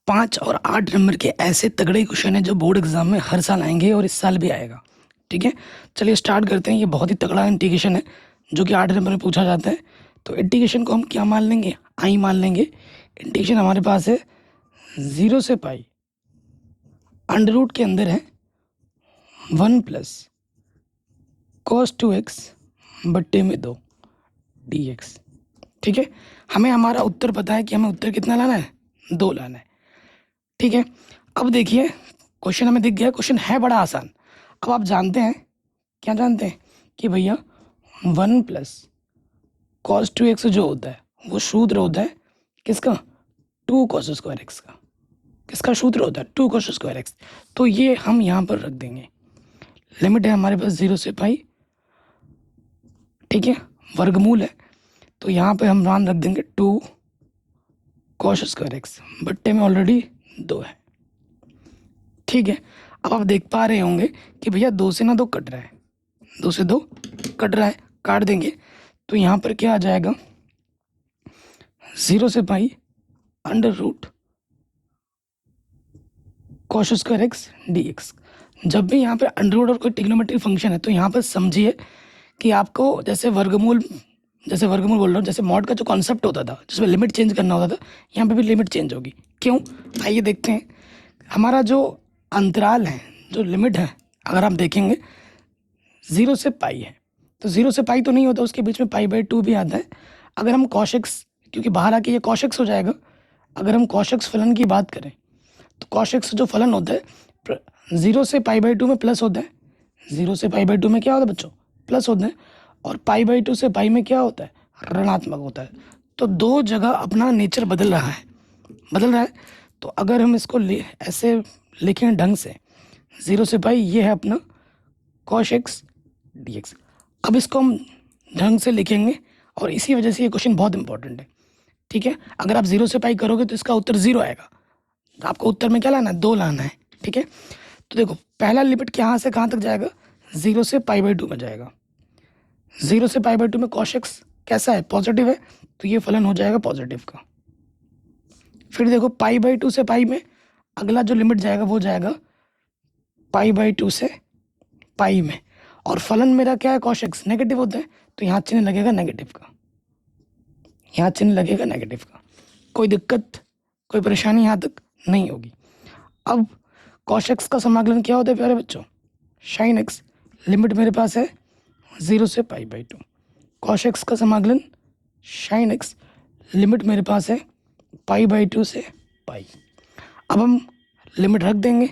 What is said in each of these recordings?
5 और 8 नंबर के ऐसे तगड़े क्वेश्चन है जो बोर्ड एग्जाम में हर साल आएंगे और इस साल भी आएगा। ठीक है, चलिए स्टार्ट करते हैं। ये बहुत ही तगड़ा इंटीग्रेशन है जो कि 8 नंबर में पूछा जाता है। तो इंटीग्रेशन को हम क्या मान लेंगे? आई मान लेंगे। इंटीग्रेशन हमारे पास है 0 से पाई, अंडर रूट के अंदर है 1 प्लस cos 2x बट्टे में 2 dx। ठीक है, हमें हमारा उत्तर पता है कि हमें उत्तर कितना लाना है? 2 लाना है। ठीक है, अब देखिए क्वेश्चन हमें दिख गया। क्वेश्चन है बड़ा आसान। अब आप जानते हैं, क्या जानते हैं कि भैया 1 प्लस cos 2x जो होता है वो सूत्र होता है किसका? 2 cos स्क्वायर एक्स का। किसका सूत्र होता है? 2 cos स्क्वायर एक्स। तो ये हम यहाँ पर रख देंगे। लिमिट है हमारे पास 0 से पाई। ठीक है, वर्गमूल है तो यहाँ पे हम मान रख देंगे 2 cos स्क्वायर एक्स बट्टे में ऑलरेडी 2 है। ठीक है, अब आप देख पा रहे होंगे कि भैया 2 से ना 2 कट रहा है, 2 से 2 कट रहा है, काट देंगे तो यहाँ पर क्या आ जाएगा? 0 से pi under root cos square X dx। जब भी यहाँ पर अंडर रूट और कोई ट्रिग्नोमेट्रिक फंक्शन है तो यहाँ पर समझिए कि आपको जैसे वर्गमूल बोल रहा हूँ, जैसे मॉड का जो कॉन्सेप्ट होता था जिसमें लिमिट चेंज करना होता था, यहाँ पे भी लिमिट चेंज होगी। क्यों? आइए देखते हैं। हमारा जो अंतराल है, जो लिमिट है, अगर आप देखेंगे 0 से पाई है तो 0 से पाई तो नहीं होता, उसके बीच में π/2 भी आता है। अगर हम cos x, क्योंकि बाहर आके ये cos x हो जाएगा, अगर हम cos x फलन की बात करें तो cos x जो फलन होता है 0 से π/2 में प्लस होता है। 0 से π/2 में क्या होता है बच्चों? प्लस होता है। और π/2 से पाई में क्या होता है? ऋणात्मक होता है। तो दो जगह अपना नेचर बदल रहा है। तो अगर हम इसको ऐसे लिखें ढंग से, 0 से पाई ये है अपना cos x dx। अब इसको हम ढंग से लिखेंगे और इसी वजह से ये क्वेश्चन बहुत इंपॉर्टेंट है। ठीक है, अगर आप 0 से पाई करोगे तो इसका उत्तर 0 आएगा। आपको उत्तर में क्या लाना है? 2 लाना है। ठीक है, तो देखो पहला लिमिट कहाँ से कहाँ तक जाएगा? 0 से π/2 में जाएगा। 0 से π/2 में cos x कैसा है? पॉजिटिव है, तो ये फलन हो जाएगा पॉजिटिव का। फिर देखो π/2 से पाई में अगला जो लिमिट जाएगा वो जाएगा π/2 से पाई में, और फलन मेरा क्या है? cos x नेगेटिव होता है तो यहाँ चिन्ह लगेगा नेगेटिव का, यहाँ चिन्ह लगेगा नेगेटिव का। कोई दिक्कत, कोई परेशानी यहाँ तक नहीं होगी। अब cos x का समाकलन क्या होता है प्यारे बच्चों? sin x। लिमिट मेरे पास है 0 से π/2। cos x का समाकलन sin x, लिमिट मेरे पास है π/2 से पाई। अब हम लिमिट रख देंगे,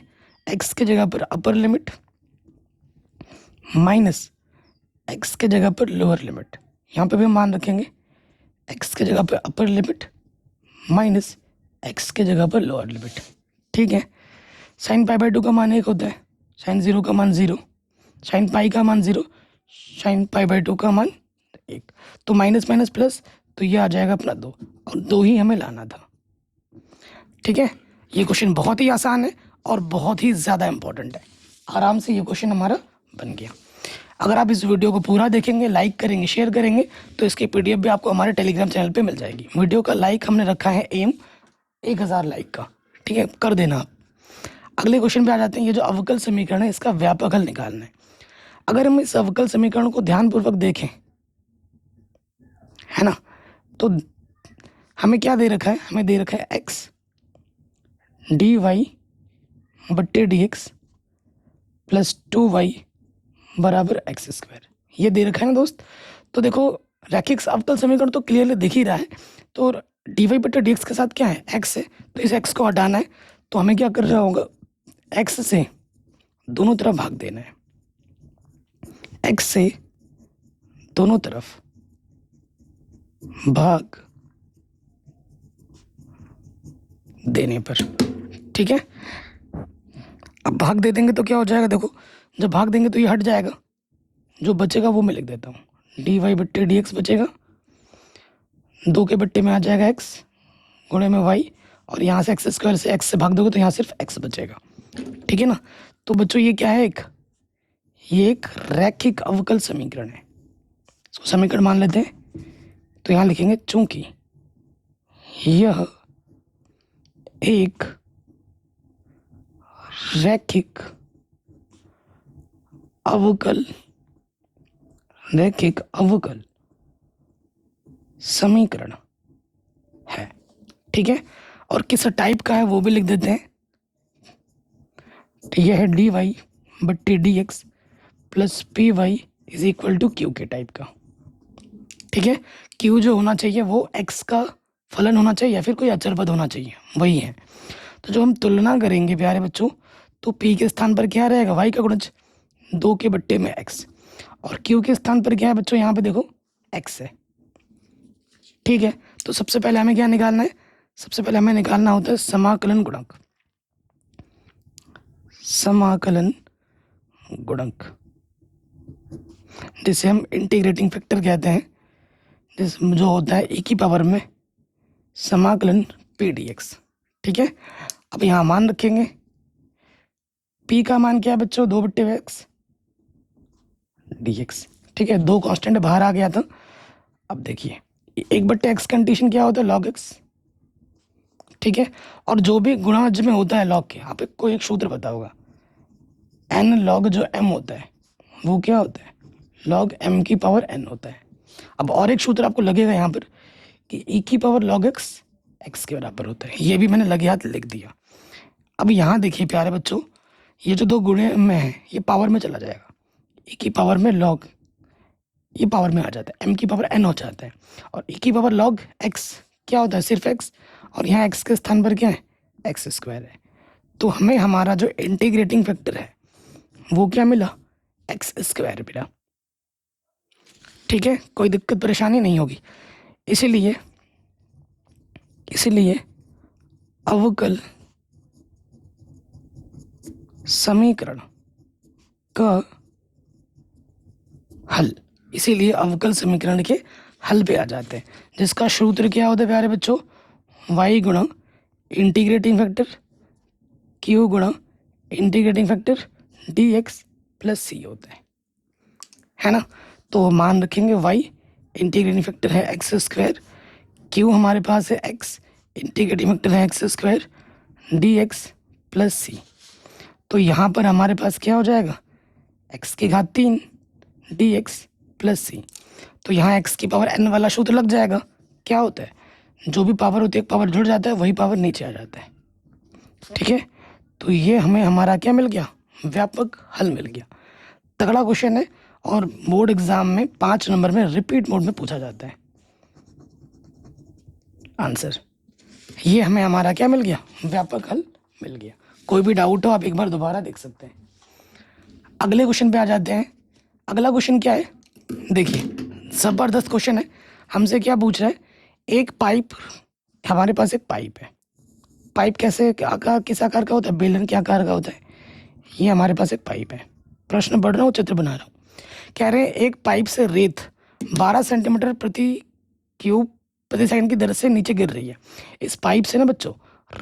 x के जगह पर अपर लिमिट माइनस x के जगह पर लोअर लिमिट। यहाँ पे भी हम मान रखेंगे x के जगह पर अपर लिमिट माइनस x के जगह पर लोअर लिमिट। ठीक है, sin π/2 का मान 1 होता है, sin 0 का मान 0, sin पाई का मान 0, sin π/2 का मान 1। तो माइनस माइनस प्लस, तो ये आ जाएगा अपना 2, और 2 ही हमें लाना था। ठीक है, ये क्वेश्चन बहुत ही आसान है और बहुत ही ज़्यादा इंपॉर्टेंट है। आराम से ये क्वेश्चन हमारा बन गया। अगर आप इस वीडियो को पूरा देखेंगे, लाइक करेंगे, शेयर करेंगे तो इसकी PDF भी आपको हमारे टेलीग्राम चैनल पे मिल जाएगी। वीडियो का लाइक हमने रखा है एम 1000 लाइक का। ठीक है, कर देना आप। अगले क्वेश्चन पे आ जाते हैं। ये जो अवकल समीकरण है इसका व्यापक हल निकालना है। अगर हम इस अवकल समीकरण को ध्यानपूर्वक देखें, है ना, तो हमें क्या दे रखा है? हमें दे रखा है x dy बट्टे dx प्लस 2y बराबर x स्क्वायर, ये दे रखा है ना दोस्त। तो देखो रैखिक अवकल समीकरण तो क्लियरली दिख ही रहा है। तो dy बट्टे dx के साथ क्या है? x है, तो इस x को हटाना है। तो हमें क्या करना होगा? x से दोनों तरफ भाग देना है। x से दोनों तरफ भाग देने पर, ठीक है, अब भाग दे देंगे तो क्या हो जाएगा? देखो जब भाग देंगे तो ये हट जाएगा, जो बचेगा वो मैं लिख देता हूँ। dy बट्टे dx बचेगा, 2 के बट्टे में आ जाएगा x गुणे में y, और यहाँ से x स्क्वायर से x से भाग दोगे तो यहाँ सिर्फ x बचेगा। ठीक है ना। तो बच्चों ये क्या है? ये एक रैखिक अवकल समीकरण है। इसको समीकरण मान लेते हैं। तो यहाँ लिखेंगे चूंकि यह एक रैखिक अवकल समीकरण है। ठीक है, और किस टाइप का है वो भी लिख देते हैं। यह है dy बट्टी dx plus P Y is equal to Q के टाइप का। ठीक है, क्यू जो होना चाहिए वो x का फलन होना चाहिए या फिर कोई अचर पद होना चाहिए, वही है। तो जो हम तुलना करेंगे प्यारे बच्चों, तो p के स्थान पर क्या रहेगा, y का गुणज 2 के बट्टे में x, और q के स्थान पर क्या है बच्चों, यहाँ पे देखो x है। ठीक है, तो सबसे पहले हमें क्या निकालना है, सबसे पहले हमें निकालना होता है समाकलन गुणक। समाकलन गुणक जिसे हम इंटीग्रेटिंग फैक्टर कहते हैं, जिस जो होता है e की पावर में समाकलन पी डी एक्स। ठीक है, अब यहाँ मान रखेंगे, p का मान क्या है बच्चों, 2 बट्टे एक्स डी एक्स। ठीक है, 2 कांस्टेंट बाहर आ गया था। अब देखिए 1 बट्टे एक्स कंडीशन क्या होता है, लॉग एक्स। ठीक है, और जो भी गुणज में होता है लॉग के, आपको एक सूत्र पता होगा, एन लॉग जो m होता है वो क्या होता है, लॉग m की पावर n होता है। अब और एक सूत्र आपको लगेगा यहाँ पर कि e की पावर लॉग x x के बराबर होता है, ये भी मैंने लगे हाथ लिख दिया। अब यहाँ देखिए प्यारे बच्चों, ये जो 2 गुणे में है ये पावर में चला जाएगा, e की पावर में लॉग, ये पावर में आ जाता है, m की पावर n हो जाता है, और e की पावर लॉग x क्या होता है, सिर्फ x, और यहाँ x के स्थान पर क्या है, एक्स स्क्वायर है। तो हमें हमारा जो इंटीग्रेटिंग फैक्टर है वो क्या मिला, एक्स स्क्वायर मिला। ठीक है, कोई दिक्कत परेशानी नहीं होगी। इसीलिए अवकल समीकरण का हल, इसीलिए अवकल समीकरण के हल पे आ जाते हैं, जिसका सूत्र क्या होता है प्यारे बच्चों, y गुणा इंटीग्रेटिंग फैक्टर q गुणा integrating factor dx plus c होता है ना। तो मान रखेंगे y इंटीग्रेटिंग फैक्टर है एक्स स्क्वायर, q हमारे पास है x इंटीग्रेटिंग फैक्टर है x square dx plus c। तो यहाँ पर हमारे पास क्या हो जाएगा, x की घात 3 dx प्लस c। तो यहाँ x की पावर n वाला सूत्र लग जाएगा। क्या होता है, जो भी पावर होती है एक पावर जुड़ जाता है, वही पावर नीचे आ जाता है। ठीक है, तो ये हमें हमारा क्या मिल गया, व्यापक हल मिल गया। तगड़ा क्वेश्चन है और बोर्ड एग्जाम में 5 नंबर में रिपीट मोड में पूछा जाता है आंसर। ये हमें हमारा क्या मिल गया, व्यापक हल मिल गया। कोई भी डाउट हो आप एक बार दोबारा देख सकते हैं। अगले क्वेश्चन पे आ जाते हैं। अगला क्वेश्चन क्या है, देखिए जबरदस्त क्वेश्चन है। हमसे क्या पूछ रहा है, एक पाइप, हमारे पास एक पाइप है। पाइप कैसे आकार, किस आकार का होता है, बेलन के आकार का होता है। ये हमारे पास एक पाइप है, प्रश्न पढ़ रहा हूँ, चित्र बना रहा हूँ। कह रहे हैं एक पाइप से रेत 12 सेंटीमीटर प्रति क्यूब प्रति सेकंड की दर से नीचे गिर रही है। इस पाइप से ना बच्चों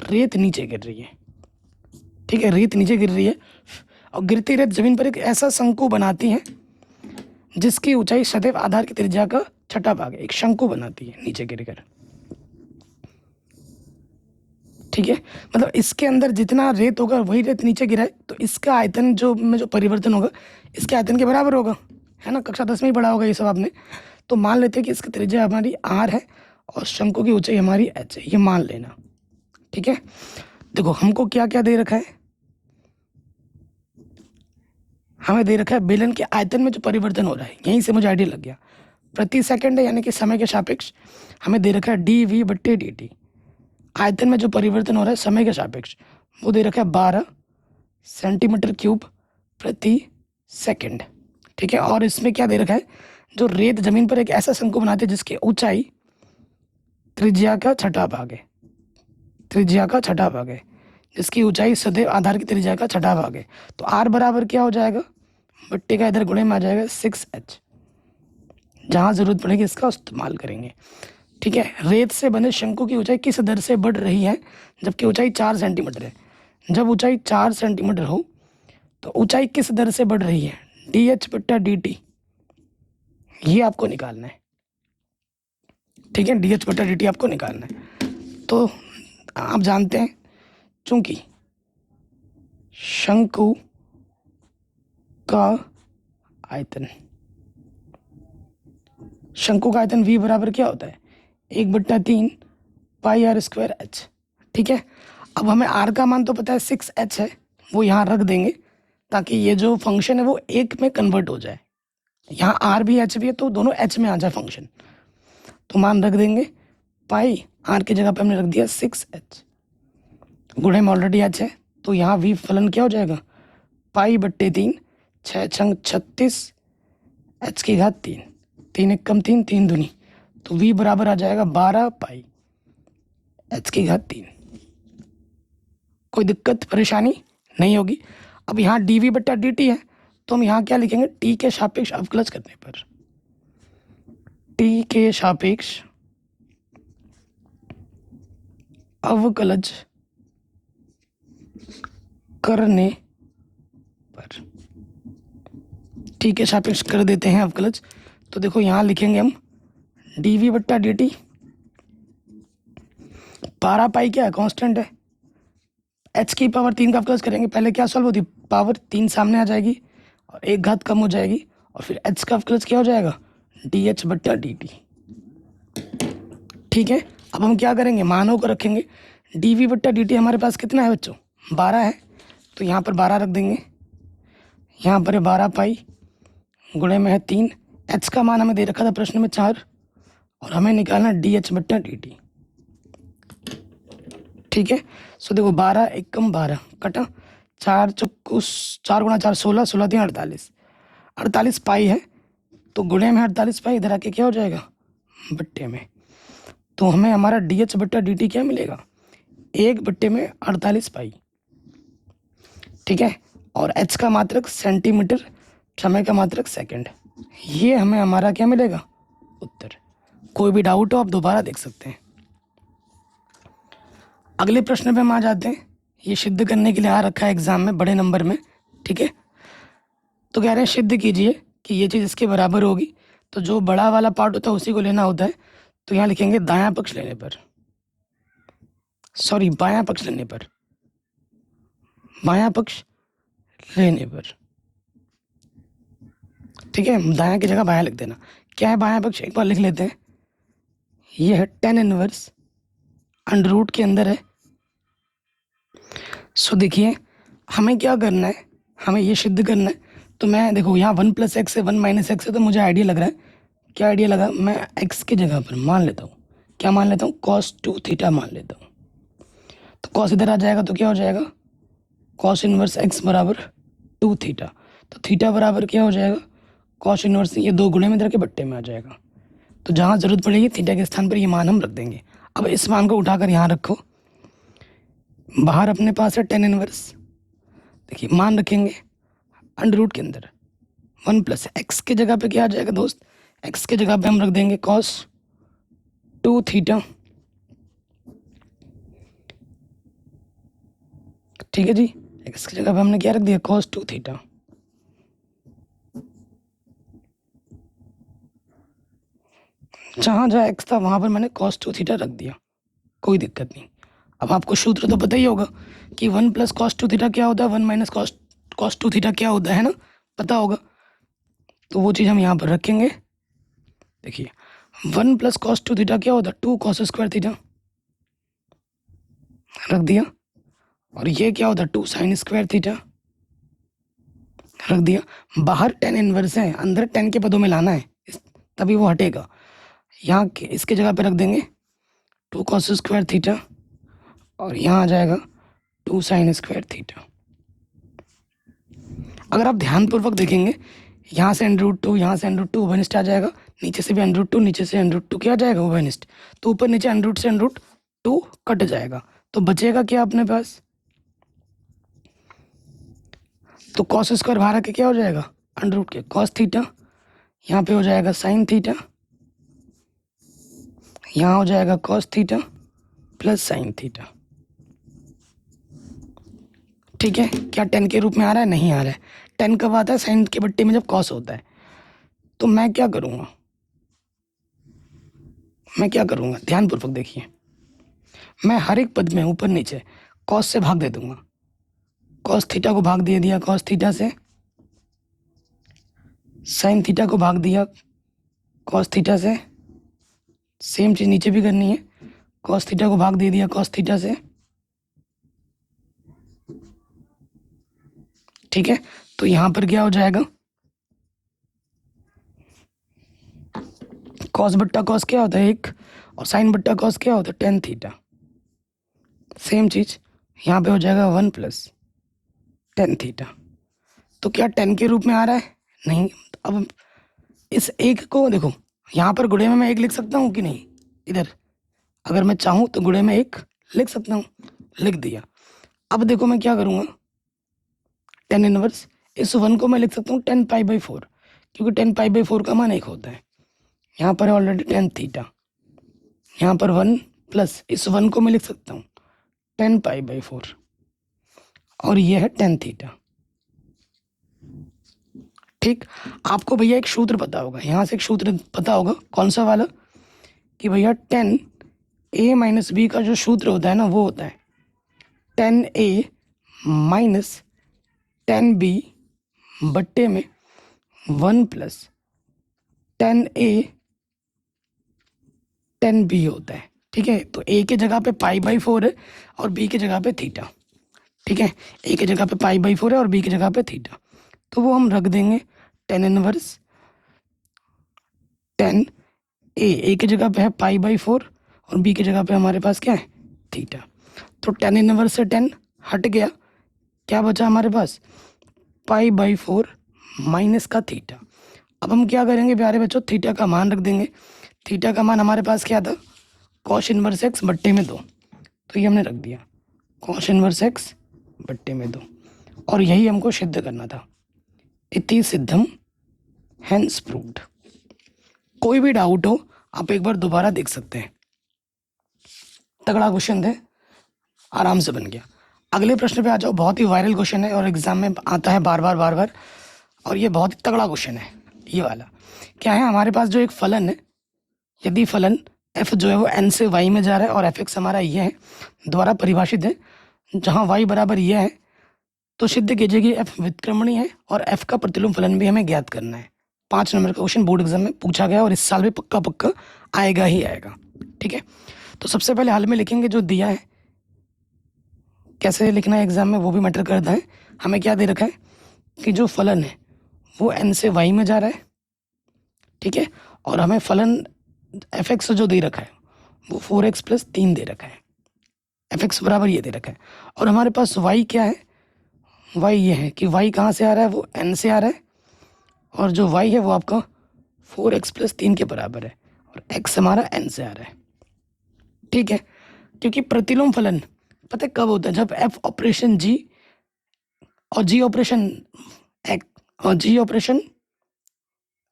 रेत नीचे गिर रही है। ठीक है, रेत नीचे गिर रही है, और गिरती रेत जमीन पर एक ऐसा शंकु बनाती है जिसकी ऊंचाई सदैव आधार की त्रिज्या का छठा भाग है। एक शंकु बनाती है नीचे गिरकर। ठीक है, मतलब इसके अंदर जितना रेत होगा वही रेत नीचे गिरा है, तो इसका आयतन जो परिवर्तन होगा इसके आयतन के बराबर होगा, है ना। कक्षा 10 में ही पढ़ा होगा ये सब आपने। तो मान लेते हैं कि इसकी त्रिज्या हमारी r है और शंकु की ऊंचाई हमारी h है, ये मान लेना। ठीक है, देखो हमको क्या क्या दे रखा है, हमें दे रखा है बेलन के आयतन में जो परिवर्तन हो रहा है, यहीं से मुझे आइडिया लग गया। प्रति सेकंड है, यानी कि समय के सापेक्ष हमें दे रखा है डी वी बट्टे डी टी। आयतन में जो परिवर्तन हो रहा है समय के सापेक्ष, वो दे रखा है 12 सेंटीमीटर क्यूब प्रति सेकंड। ठीक है, और इसमें क्या दे रखा है, जो रेत जमीन पर एक ऐसा शंकु बनाती है जिसकी ऊंचाई त्रिज्या का छठा भाग है, त्रिज्या का छठा भाग है, जिसकी ऊंचाई सदैव आधार की त्रिज्या का छठा भाग है। तो आर बराबर क्या हो जाएगा, बट्टे का इधर गुणे में आ जाएगा 6h। जहाँ जरूरत पड़ेगी इसका इस्तेमाल करेंगे। ठीक है, रेत से बने शंकु की ऊंचाई किस दर से बढ़ रही है, जबकि ऊंचाई 4 सेंटीमीटर है। जब ऊंचाई 4 सेंटीमीटर हो तो ऊंचाई किस दर से बढ़ रही है, डी एच बट्टा डी टी, ये आपको निकालना है। ठीक है, डी एच बट्टा डी टी आपको निकालना है। तो आप जानते हैं चूंकि शंकु का आयतन। शंकु का आयतन V बराबर क्या होता है, 1/3 पाई आर स्क्वायर एच। ठीक है, अब हमें आर का मान तो पता है 6h है, वो यहाँ रख देंगे ताकि ये जो फंक्शन है वो एक में कन्वर्ट हो जाए। यहाँ आर भी एच भी है तो दोनों एच में आ जाए फंक्शन, तो मान रख देंगे पाई, आर की जगह पे हमने रख दिया 6h, गुणे में ऑलरेडी एच है तो यहाँ V फलन क्या हो जाएगा, पाई/3, 6×6 36, h की घात 3, 3 × 1 3, 3 दूनी, तो V बराबर आ जाएगा 12 पाई h की घात 3। कोई दिक्कत परेशानी नहीं होगी। अब यहाँ dv/dt है तो हम यहाँ क्या लिखेंगे, t के सापेक्ष अवकलज करने पर, t के सापेक्ष अवकलज करने पर, t के सापेक्ष कर देते हैं अवकलज। तो देखो यहाँ लिखेंगे हम dv/dt, 12 पाई क्या है, कांस्टेंट है, h की पावर 3 का अवकलज करेंगे, पहले क्या सॉल्व होती, पावर 3 सामने आ जाएगी और एक घात कम हो जाएगी और फिर h का अवकलज क्या हो जाएगा, dh/dt। ठीक है, अब हम क्या करेंगे, मानों को रखेंगे। dv/dt हमारे पास कितना है बच्चों, 12 है, तो यहाँ पर 12 रख देंगे, यहाँ पर है 12 पाई, गुणे में है 3, h का मान हमें दे रखा था प्रश्न में 4 और हमें निकालना dh/dt। ठीक है, सो देखो 12 एकम 12 कटा, 4 चौको 4 × 4 16, 16 3 48, 48 पाई है तो गुणे में 48 पाई, इधर आके क्या हो जाएगा, बट्टे में, तो हमें हमारा dh/dt क्या मिलेगा, 1/48 पाई। ठीक है, और h का मात्रक सेंटीमीटर, समय का मात्रक सेकंड, ये हमें हमारा क्या मिलेगा, उत्तर। कोई भी डाउट हो आप दोबारा देख सकते हैं। अगले प्रश्न पे हम आ जाते हैं, ये सिद्ध करने के लिए आ रखा है एग्जाम में बड़े नंबर में। ठीक है, तो कह रहे हैं सिद्ध कीजिए कि ये चीज़ इसके बराबर होगी, तो जो बड़ा वाला पार्ट होता है उसी को लेना होता है, तो यहाँ लिखेंगे दायां पक्ष लेने पर, सॉरी बायां पक्ष लेने पर, बायां पक्ष लेने पर। ठीक है, दायां की जगह बायां लिख देना। क्या है बायां पक्ष, एक बार लिख लेते हैं, ये है tan इनवर्स √ के अंदर है। सो देखिए हमें क्या करना है, हमें ये सिद्ध करना है, तो मैं देखो यहाँ 1 + x है, 1 - x है, तो मुझे आइडिया लग रहा है, क्या आइडिया लगा, मैं x की जगह पर मान लेता हूँ, क्या मान लेता हूँ, cos 2 थीटा मान लेता हूँ, तो cos इधर आ जाएगा तो क्या हो जाएगा, cos इनवर्स x बराबर 2 थीटा, तो थीटा बराबर क्या हो जाएगा, cos इनवर्स, ये 2 गुणे में इधर के बट्टे में आ जाएगा, तो जहाँ ज़रूरत पड़ेगी थीटा के स्थान पर ये मान हम रख देंगे। अब इस मान को उठाकर यहाँ रखो, बाहर अपने पास है tan इनवर्स, देखिए मान रखेंगे √ के अंदर 1 + x की जगह पे क्या आ जाएगा दोस्त, x की जगह पे हम रख देंगे cos 2 थीटा। ठीक है जी, x की जगह पे हमने क्या रख दिया, cos 2 थीटा। जहाँ जहाँ x था वहाँ पर मैंने cos 2 थीटा रख दिया, कोई दिक्कत नहीं। अब आपको सूत्र तो पता ही होगा कि 1 + cos 2 थीटा क्या होता है, 1 - cos 2 थीटा क्या होता है ना, पता होगा, तो वो चीज़ हम यहाँ पर रखेंगे। देखिए 1 + cos 2 थीटा क्या होता है, 2 cos² थीटा रख दिया, और ये क्या होता है, 2 sin² थीटा रख दिया। बाहर tan इनवर्स है, अंदर tan के पदों में लाना है तभी वो हटेगा। यहाँ इसके जगह पे रख देंगे 2 cos² थीटा और यहाँ आ जाएगा 2 sin² थीटा। अगर आप ध्यानपूर्वक देखेंगे, यहाँ से √2, यहाँ से √2 उभयनिष्ठ आ जाएगा, नीचे से भी √2, नीचे से √2 क्या आ जाएगा, उभयनिष्ठ, तो ऊपर नीचे √ से √2 कट जाएगा, तो बचेगा क्या अपने पास, तो cos² बाहर आके क्या हो जाएगा, √ के cos थीटा, यहाँ पे हो जाएगा sin थीटा, यहाँ हो जाएगा cos थीटा + sin थीटा। ठीक है, क्या tan के रूप में आ रहा है, नहीं आ रहा है, tan कब आता है, sin के बट्टे में जब cos होता है। तो मैं क्या करूँगा, ध्यानपूर्वक देखिए, मैं हर एक पद में ऊपर नीचे cos से भाग दे दूंगा, कॉस थीटा को भाग दे दिया कॉस थीटा से, साइन थीटा को भाग दिया कॉस थीटा से, सेम चीज़ नीचे भी करनी है, कॉस थीटा को भाग दे दिया कॉस थीटा से, ठीक है। तो यहाँ पर क्या हो जाएगा, कॉस बट्टा कॉस क्या होता है 1, और साइन बट्टा कॉस क्या होता है टेन थीटा। सेम चीज़ यहाँ पे हो जाएगा 1 + टेन थीटा। तो क्या टेन के रूप में आ रहा है, नहीं। अब इस एक को देखो, यहाँ पर गुणे में मैं 1 लिख सकता हूँ कि नहीं, इधर अगर मैं चाहूँ तो गुणे में 1 लिख सकता हूँ, लिख दिया। अब देखो मैं क्या करूँगा, टेन इनवर्स, इस 1 को मैं लिख सकता हूँ 10π/4, क्योंकि 10π/4 का मान 1 होता है। यहाँ पर है ऑलरेडी टेन थीटा, यहाँ पर 1 प्लस इस 1 को मैं लिख सकता हूँ 10π/4, और ये है टेन थीटा, ठीक। आपको भैया एक सूत्र पता होगा, यहाँ से एक सूत्र पता होगा, कौन सा वाला, कि भैया 10a - b का जो सूत्र होता है ना, वो होता है 10a - 10b बट्टे में 1 + 10a 10b होता है, ठीक है। तो a के जगह पे π/4 है और b की जगह पे थीटा, ठीक है। a की जगह पे π/4 है और b की जगह पे थीटा, तो वो हम रख देंगे 10 इनवर्स 10 a की जगह पे है π/4 और b की जगह पे हमारे पास क्या है थीटा। तो 10 इनवर्स से 10 हट गया, क्या बचा हमारे पास π/4 माइनस का थीटा। अब हम क्या करेंगे प्यारे बच्चों, थीटा का मान रख देंगे। थीटा का मान हमारे पास क्या था, कॉस इनवर्स x बट्टे में 2, तो ये हमने रख दिया कॉस इनवर्स x बट्टे में 2, और यही हमको सिद्ध करना था। इति सिद्धम हेंस प्रूव्ड। कोई भी डाउट हो आप एक बार दोबारा देख सकते हैं। तगड़ा क्वेश्चन थे, आराम से बन गया। अगले प्रश्न पे आ जाओ, बहुत ही वायरल क्वेश्चन है और एग्जाम में आता है बार बार, और ये बहुत ही तगड़ा क्वेश्चन है। ये वाला क्या है, हमारे पास जो एक फलन है, यदि फलन f जो है वो n से y में जा रहा है और fx हमारा ये है, द्वारा परिभाषित है, जहाँ y बराबर ये है, तो सिद्ध कीजिए कि f व्युत्क्रमणीय है और f का प्रतिलोम फलन भी हमें ज्ञात करना है। 5 नंबर का क्वेश्चन बोर्ड एग्जाम में पूछा गया और इस साल भी पक्का आएगा ही आएगा, ठीक है। तो सबसे पहले हाल में लिखेंगे जो दिया है, कैसे लिखना है एग्जाम में वो भी मैटर करता है। हमें क्या दे रखा है कि जो फलन है वो n से y में जा रहा है, ठीक है, और हमें फलन fx जो दे रखा है वो 4x + 3 दे रखा है, fx बराबर ये दे रखा है। और हमारे पास y क्या है, y ये है कि y कहाँ से आ रहा है, वो n से आ रहा है, और जो y है वो आपका 4x + 3 के बराबर है, और x हमारा n से आ रहा है, ठीक है। क्योंकि प्रतिलोम फलन पता है कब होता है, जब f ऑपरेशन g और g ऑपरेशन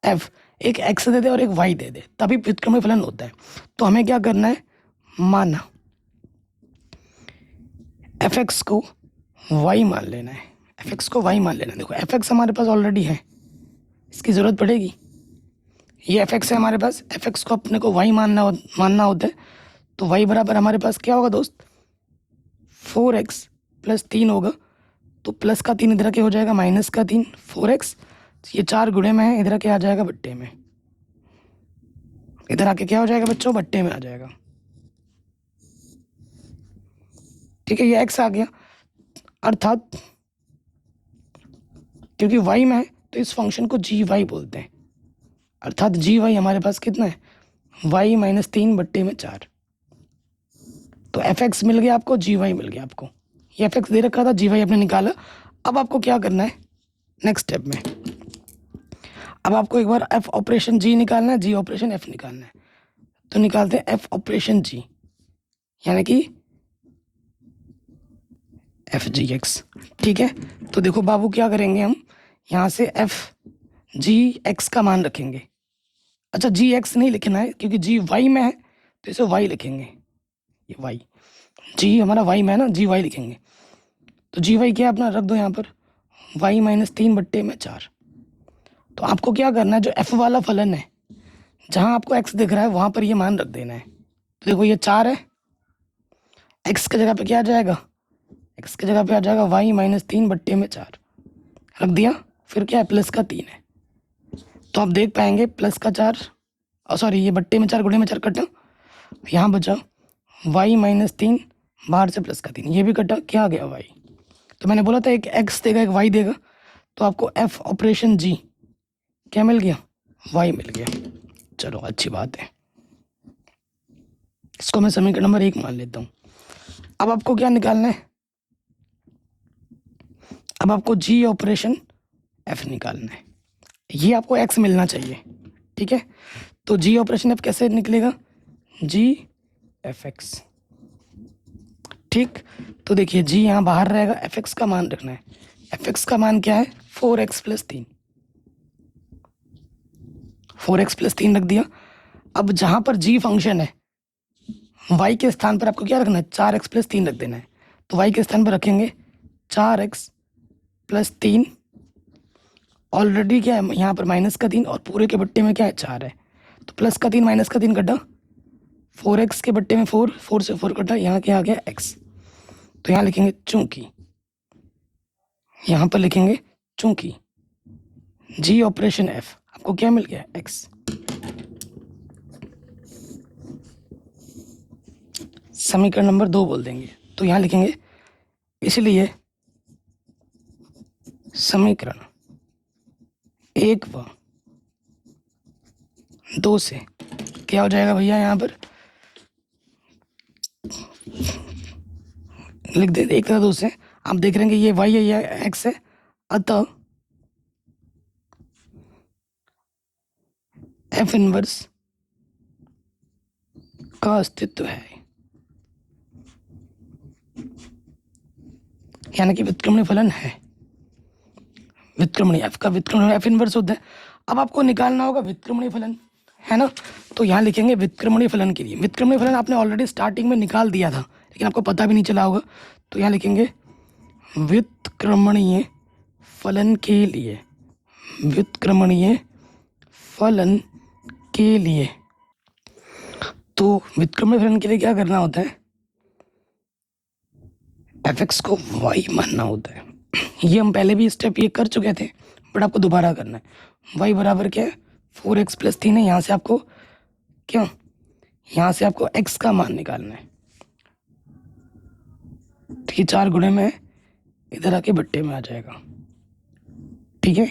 f एक x दे दे और एक y दे दे, तभी व्युत्क्रमणीय फलन होता है। तो हमें क्या करना है, माना fx को y मान लेना है, fx को y मान लेना है। देखो fx हमारे पास ऑलरेडी है, इसकी ज़रूरत पड़ेगी, ये fx है हमारे पास, fx को अपने को y मानना होता है। तो y बराबर हमारे पास क्या होगा दोस्त, 4x + 3 होगा, तो प्लस का 3 इधर के हो जाएगा माइनस का 3, 4x, ये 4 गुणे में है, इधर के आ जाएगा बट्टे में, इधर आके क्या हो जाएगा बच्चों, बट्टे में आ जाएगा, ठीक है। ये x आ गया, अर्थात क्योंकि y में है तो इस फंक्शन को gy बोलते हैं, अर्थात gy हमारे पास कितना है, y - 3 बट्टे में 4। तो fx मिल गया आपको, gy मिल गया आपको, ये fx दे रखा था, gy आपने निकाला। अब आपको क्या करना है नेक्स्ट स्टेप में, अब आपको एक बार f ऑपरेशन g निकालना है, g ऑपरेशन f निकालना है। तो निकालते हैं f ऑपरेशन g, यानी कि f(g(x), ठीक है। तो देखो बाबू क्या करेंगे, हम यहाँ से f(g(x) का मान रखेंगे। अच्छा g(x) नहीं लिखना है क्योंकि g y में है, तो इसे y लिखेंगे, ये y, g हमारा y में है ना, gy लिखेंगे। तो gy क्या अपना रख दो यहाँ पर, y - 3 बट्टे में 4। तो आपको क्या करना है, जो f वाला फलन है, जहाँ आपको x दिख रहा है वहाँ पर ये मान रख देना है। तो देखो ये 4 है, x की जगह पे क्या आ जाएगा, एक्स की जगह पे आ जाएगा वाई माइनस 3/4 रख दिया। फिर क्या है, प्लस का 3 है, तो आप देख पाएंगे प्लस का 4, सॉरी ये बट्टे में 4 गुणे में 4 कटा, यहाँ बचा वाई माइनस 3, बाहर से प्लस का 3, ये भी कटा, क्या आ गया वाई। तो मैंने बोला था एक एक्स देगा एक वाई देगा, तो आपको एफ ऑपरेशन जी क्या मिल गया, वाई मिल गया। चलो अच्छी बात है, इसको मैं समीकरण नंबर 1 मान लेता हूँ। अब आपको क्या निकालना है, अब आपको जी ऑपरेशन एफ निकालना है, ये आपको एक्स मिलना चाहिए, ठीक है। तो जी ऑपरेशन एफ कैसे निकलेगा, जी एफ एक्स, ठीक। तो देखिए जी यहाँ बाहर रहेगा, एफ एक्स का मान रखना है, एफ एक्स का मान क्या है 4x + 3, 4x + 3 रख दिया। अब जहाँ पर जी फंक्शन है, y के स्थान पर आपको क्या रखना है, 4x + 3 रख देना है। तो y के स्थान पर रखेंगे 4x + 3, ऑलरेडी क्या है यहाँ पर माइनस का 3 और पूरे के बट्टे में क्या है 4 है, तो प्लस का 3 माइनस का 3 कटा, 4x के बट्टे में 4, 4 से 4 कटा, यहाँ क्या आ गया x। तो यहाँ लिखेंगे चूंकि, यहाँ पर लिखेंगे चूंकि जी ऑपरेशन एफ आपको क्या मिल गया x। समीकरण नंबर 2 बोल देंगे, तो यहाँ लिखेंगे इसलिए समीकरण 1 व 2 से क्या हो जाएगा भैया, यहाँ पर लिख दे 1 तथा 2 से आप देख रहे हैं कि ये y है ये x है, अतः एफ इनवर्स का अस्तित्व है, यानी कि व्युत्क्रमणीय फलन है, व्युत्क्रमणीय एफ का व्युत्क्रमणीय एफ इनवर्स होता है। अब आपको निकालना होगा व्युत्क्रमणीय फलन, है ना। तो यहाँ लिखेंगे व्युत्क्रमणीय फलन के लिए, व्युत्क्रमणीय फलन आपने ऑलरेडी स्टार्टिंग में निकाल दिया था लेकिन आपको पता भी नहीं चला होगा, तो यहाँ लिखेंगे व्युत्क्रमणीय फलन के लिए, व्युत्क्रमणीय फलन के लिए। तो व्युत्क्रमणीय फलन के लिए क्या करना होता है, एफ एक्स को वाई मानना होता है। ये हम पहले भी स्टेप ये कर चुके थे बट आपको दोबारा करना है। वाई बराबर क्या है 4x + 3 है, यहाँ से आपको क्या, यहाँ से आपको x का मान निकालना है, तो ये 4 गुणे में इधर आके बट्टे में आ जाएगा, ठीक है।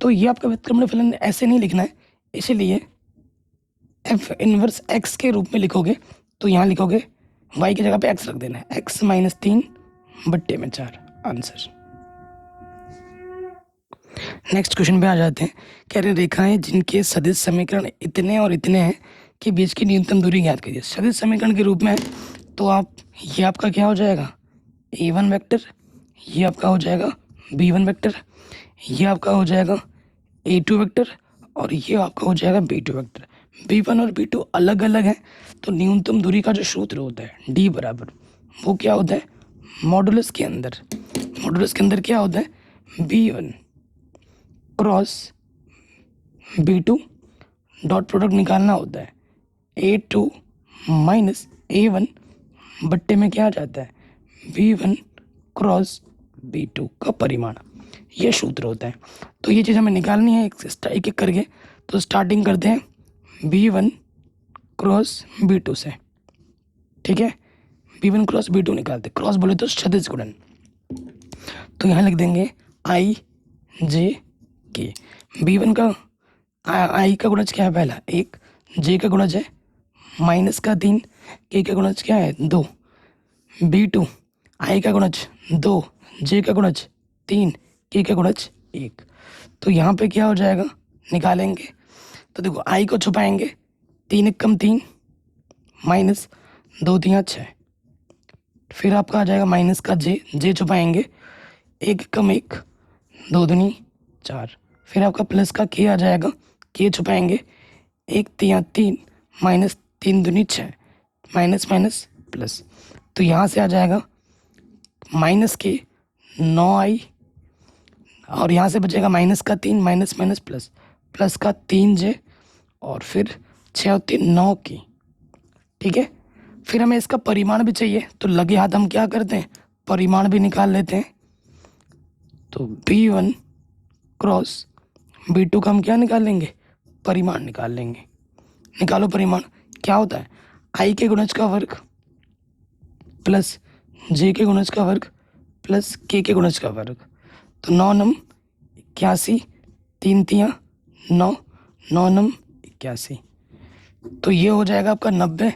तो ये आपका व्युत्क्रमणीय फलन ऐसे नहीं लिखना है, इसीलिए एफ इनवर्स x के रूप में लिखोगे, तो यहाँ लिखोगे y की जगह पे x रख देना है, x - 3/4 आंसर। नेक्स्ट क्वेश्चन पे आ जाते हैं। कह रहे रेखाएं जिनके सदिश समीकरण इतने और इतने हैं के बीच की न्यूनतम दूरी ज्ञात कीजिए। सदिश समीकरण के रूप में तो आप ये आपका क्या हो जाएगा a1 वेक्टर, ये आपका हो जाएगा b1 वेक्टर, ये आपका हो जाएगा a2 वेक्टर और ये आपका हो जाएगा b2 वेक्टर। b1 और b2 अलग अलग हैं, तो न्यूनतम दूरी का जो सूत्र होता है d बराबर वो क्या होता है मॉडुलस के अंदर, मॉडुलस के अंदर क्या होता है b1 cross b2 dot product निकालना होता है a2 माइनस a1 बट्टे में क्या आ जाता है b1 क्रॉस b2 का परिमाण, ये सूत्र होता है। तो ये चीज़ हमें निकालनी है एक एक करके। तो स्टार्टिंग करते हैं b1 क्रॉस b2 से, ठीक है। b1 क्रॉस b2 निकालते, क्रॉस बोले तो सदिश गुणन, तो यहाँ लिख देंगे i j k। b1 का i का गुणज क्या है पहला 1, j का गुणज है -3, k का गुणज क्या है 2, b2 i का गुणज 2, j का गुणज 3, k का गुणज 1। तो यहाँ पे क्या हो जाएगा निकालेंगे, तो देखो i को छुपाएंगे 3 × 3 माइनस 2 × 6, फिर आपका आ जाएगा माइनस का j छुपाएंगे 1 × 1 2 दूनी 4, फिर आपका प्लस का k आ जाएगा, k छुपाएंगे 1 × 3 माइनस 3 दूनी 6, माइनस माइनस प्लस, तो यहाँ से आ जाएगा माइनस के 9i और यहाँ से बचेगा माइनस का 3 माइनस माइनस प्लस, प्लस का 3j और फिर 6 और 3 9 की, ठीक है। फिर हमें इसका परिमाण भी चाहिए, तो लगे हाथ हम क्या करते हैं परिमाण भी निकाल लेते हैं। तो B1 क्रॉस B2 का हम क्या निकाल लेंगे, परिमाण निकाल लेंगे। निकालो परिमाण, क्या होता है I के गुणज का वर्ग प्लस J के गुणज का वर्ग प्लस K के गुणज का वर्ग। तो 9 नम 81, 3 तियाँ 9, 9 नम 81। तो ये हो जाएगा आपका 90,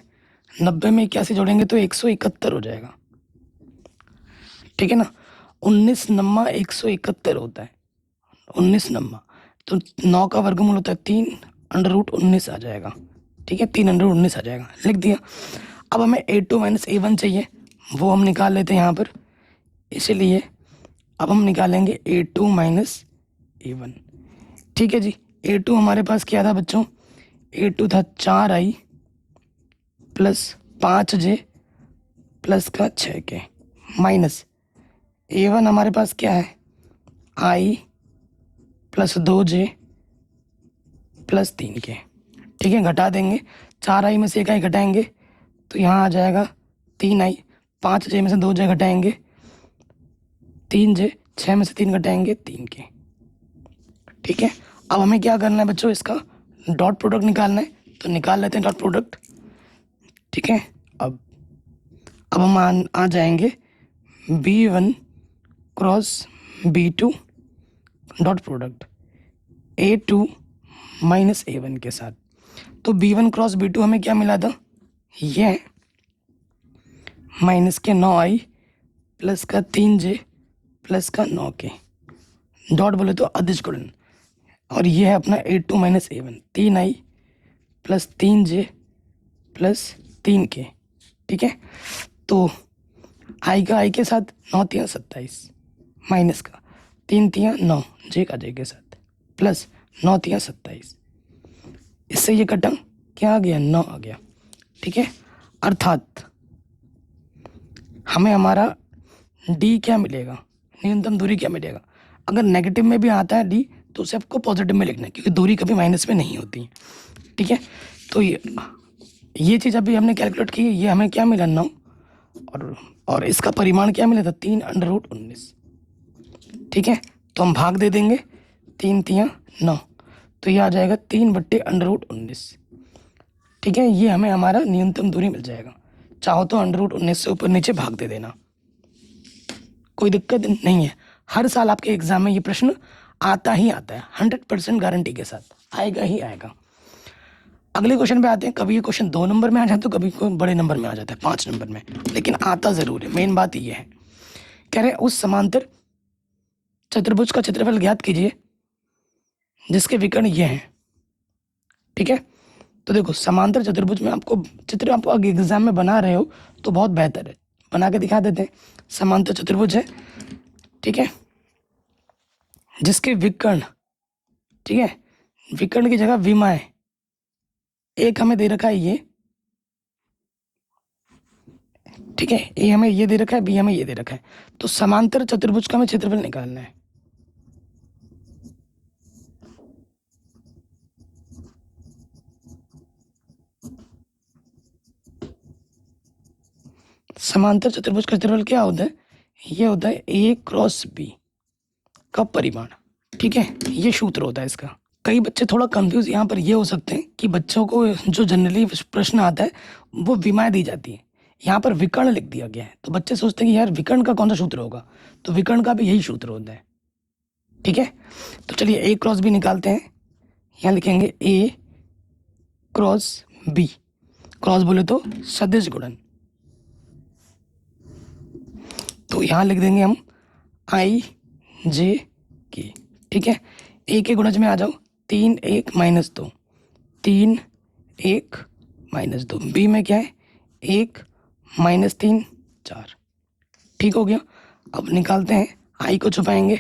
90 में 81 जोड़ेंगे तो 171 हो जाएगा, ठीक है ना। 19 नम्मा 171 होता है, 19 नम्मा। तो 9 का वर्गमूल होता है 3, √19 आ जाएगा, ठीक है, 3 √19 आ जाएगा, लिख दिया। अब हमें A2 - A1 चाहिए, वो हम निकाल लेते हैं यहाँ पर। इसलिए अब हम निकालेंगे A2 - A1, ठीक है जी। A2 हमारे पास क्या था बच्चों, A2 था 4I प्लस 5J प्लस का 6K माइनस A1 हमारे पास क्या है, I plus 2J plus 3K, ठीक है। घटा देंगे, 4I में से 1I घटाएंगे तो यहाँ आ जाएगा 3I, 5J में से 2J घटाएंगे 3J, 6 में से 3 घटाएंगे 3K, ठीक है। अब हमें क्या करना है बच्चों, इसका डॉट प्रोडक्ट निकालना है, तो निकाल लेते हैं डॉट प्रोडक्ट, ठीक है। अब हम आ जाएंगे B1 cross B2 dot product A2 - A1 के साथ। तो B1 क्रॉस B2 हमें क्या मिला था, ये माइनस के 9I प्लस का 3J प्लस का 9K, डॉट बोले तो अदिश गुणन, और ये है अपना A2 - A1, 3I plus 3J plus 3K, ठीक है। तो I का I के साथ 9 तियाँ 27 माइनस का 3 तियाँ 9 J का J के साथ प्लस 9 तियाँ 27, इससे ये कटा क्या आ गया, 9 आ गया, ठीक है। अर्थात हमें हमारा D क्या मिलेगा, न्यूनतम दूरी क्या मिलेगा। अगर नेगेटिव में भी आता है D तो उसे आपको पॉजिटिव में लिखना है, क्योंकि दूरी कभी माइनस में नहीं होती, ठीक है। तो ये चीज़ अभी हमने कैलकुलेट की, ये हमें क्या मिला 9, और इसका परिमाण क्या मिला था 3 √19, ठीक है। तो हम भाग दे देंगे, 3 तियाँ 9, तो ये आ जाएगा 3/√19, ठीक है। ये हमें हमारा न्यूनतम दूरी मिल जाएगा। चाहो तो √19 से ऊपर नीचे भाग दे देना, कोई दिक्कत नहीं है। हर साल आपके एग्जाम में ये प्रश्न आता ही आता है, 100% गारंटी के साथ आएगा ही आएगा। अगले क्वेश्चन पे आते हैं। कभी ये क्वेश्चन 2 नंबर में आ जाता है, कभी कोई बड़े नंबर में आ जाता है 5 नंबर में, लेकिन आता ज़रूर है। मेन बात ये है, कह रहे उस समांतर चतुर्भुज का क्षेत्रफल ज्ञात कीजिए जिसके विकर्ण ये हैं, ठीक है। तो देखो समांतर चतुर्भुज में आपको चित्र आप एग्जाम में बना रहे हो तो बहुत बेहतर है, बना के दिखा देते हैं। समांतर चतुर्भुज है, ठीक है, जिसके विकर्ण, ठीक है, विकर्ण की जगह विमाएं, एक हमें दे रखा है ये, ठीक है, ए हमें ये दे रखा है, बी हमें ये दे रखा है। तो समांतर चतुर्भुज का हमें क्षेत्रफल निकालना है। समांतर चतुर्भुज का क्षेत्रफल क्या होता है, ये होता है A क्रॉस B का परिमाण, ठीक है। ये सूत्र होता है इसका। कई बच्चे थोड़ा कंफ्यूज यहाँ पर ये हो सकते हैं कि बच्चों को जो जनरली प्रश्न आता है वो विमाएं दी जाती है, यहाँ पर विकर्ण लिख दिया गया है, तो बच्चे सोचते हैं कि यार विकर्ण का कौन सा सूत्र होगा, तो विकर्ण का भी यही सूत्र होता है, ठीक है। तो चलिए A क्रॉस B निकालते हैं। यहाँ लिखेंगे A क्रॉस B, क्रॉस बोले तो सदिश गुणन, तो यहाँ लिख देंगे हम I J K, ठीक है। A के गुणज में आ जाओ, 3 1 -2, 3 1 -2, B में क्या है 1 -3 4, ठीक हो गया। अब निकालते हैं, I को छुपाएंगे,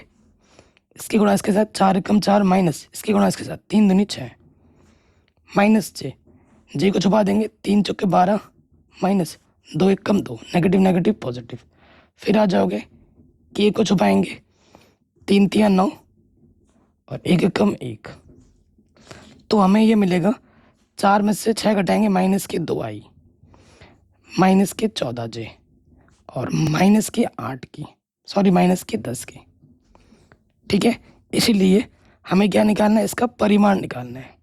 इसके गुणा इसके साथ 4 एकम 4 माइनस इसके गुणा इसके साथ 3 दूनी 6 माइनस J को छुपा देंगे, 3 चौके 12 माइनस 2 एकम 2, नेगेटिव नेगेटिव पॉजिटिव। फिर आ जाओगे, K को छुपाएंगे, 3 तियाँ 9 और 1 एकम 1, तो हमें ये मिलेगा 4 में से 6 घटाएंगे माइनस के 2I माइनस के 14J और माइनस के 8 की, सॉरी माइनस के 10 की। ठीक है, इसीलिए हमें क्या निकालना है, इसका परिमाण निकालना है।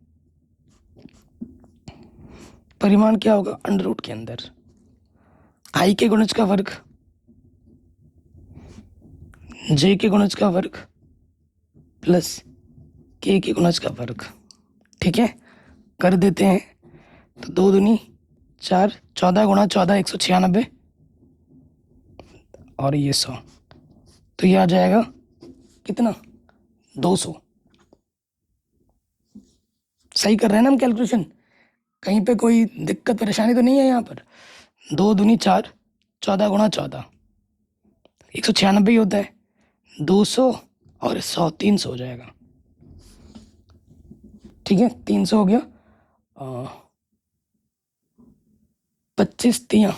परिमाण क्या होगा, अंडर रूट के अंदर आई के गुणज का वर्ग, जे के गुणज का वर्ग प्लस के गुणज का वर्ग। ठीक है, कर देते हैं तो 2 दूनी 4, 14 गुणा 14 196 और ये 100, तो ये आ जाएगा कितना, 200। सही कर रहे हैं ना हम कैलकुलेशन, कहीं पे कोई दिक्कत परेशानी तो नहीं है यहाँ पर। 2 दूनी 4, 14 गुणा 14 196 ही होता है, 200 और 100 300 हो जाएगा। ठीक है, 300 हो गया, 25 तियाँ,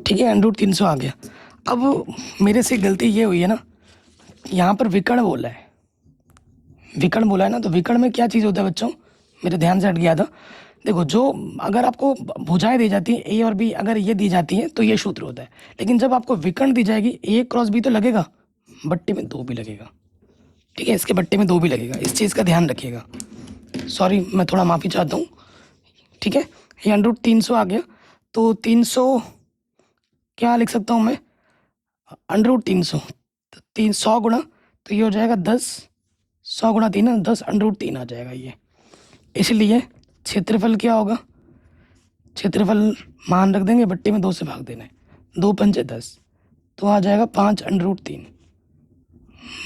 ठीक है, अंडर रूट 300 आ गया। अब मेरे से गलती ये हुई है ना, यहाँ पर विकर्ण बोला है, विकर्ण बोला है ना, तो विकर्ण में क्या चीज़ होता है बच्चों, मेरे ध्यान से हट गया था। देखो, जो अगर आपको भुजाएं दी जाती हैं ए और बी, अगर ये दी जाती हैं तो ये सूत्र होता है, लेकिन जब आपको विकर्ण दी जाएगी ए क्रॉस बी तो लगेगा, बट्टे में 2 भी लगेगा। ठीक है, इसके बट्टे में 2 भी लगेगा, इस चीज़ का ध्यान रखिएगा। सॉरी, मैं थोड़ा माफ़ी चाहता हूँ। ठीक है, ये अंडर रूट 300 आ गया, तो 300 क्या लिख सकता हूँ मैं, अंडर रूट 300, तो 300 गुणा, तो ये हो जाएगा 10, 100 गुणा 3 है 10, अंडर रूट 3 आ जाएगा ये। इसलिए क्षेत्रफल क्या होगा, क्षेत्रफल मान रख देंगे, बट्टे में 2 से भाग देना है, 2 पंचे 10, तो आ जाएगा 5 अंडर रूट 3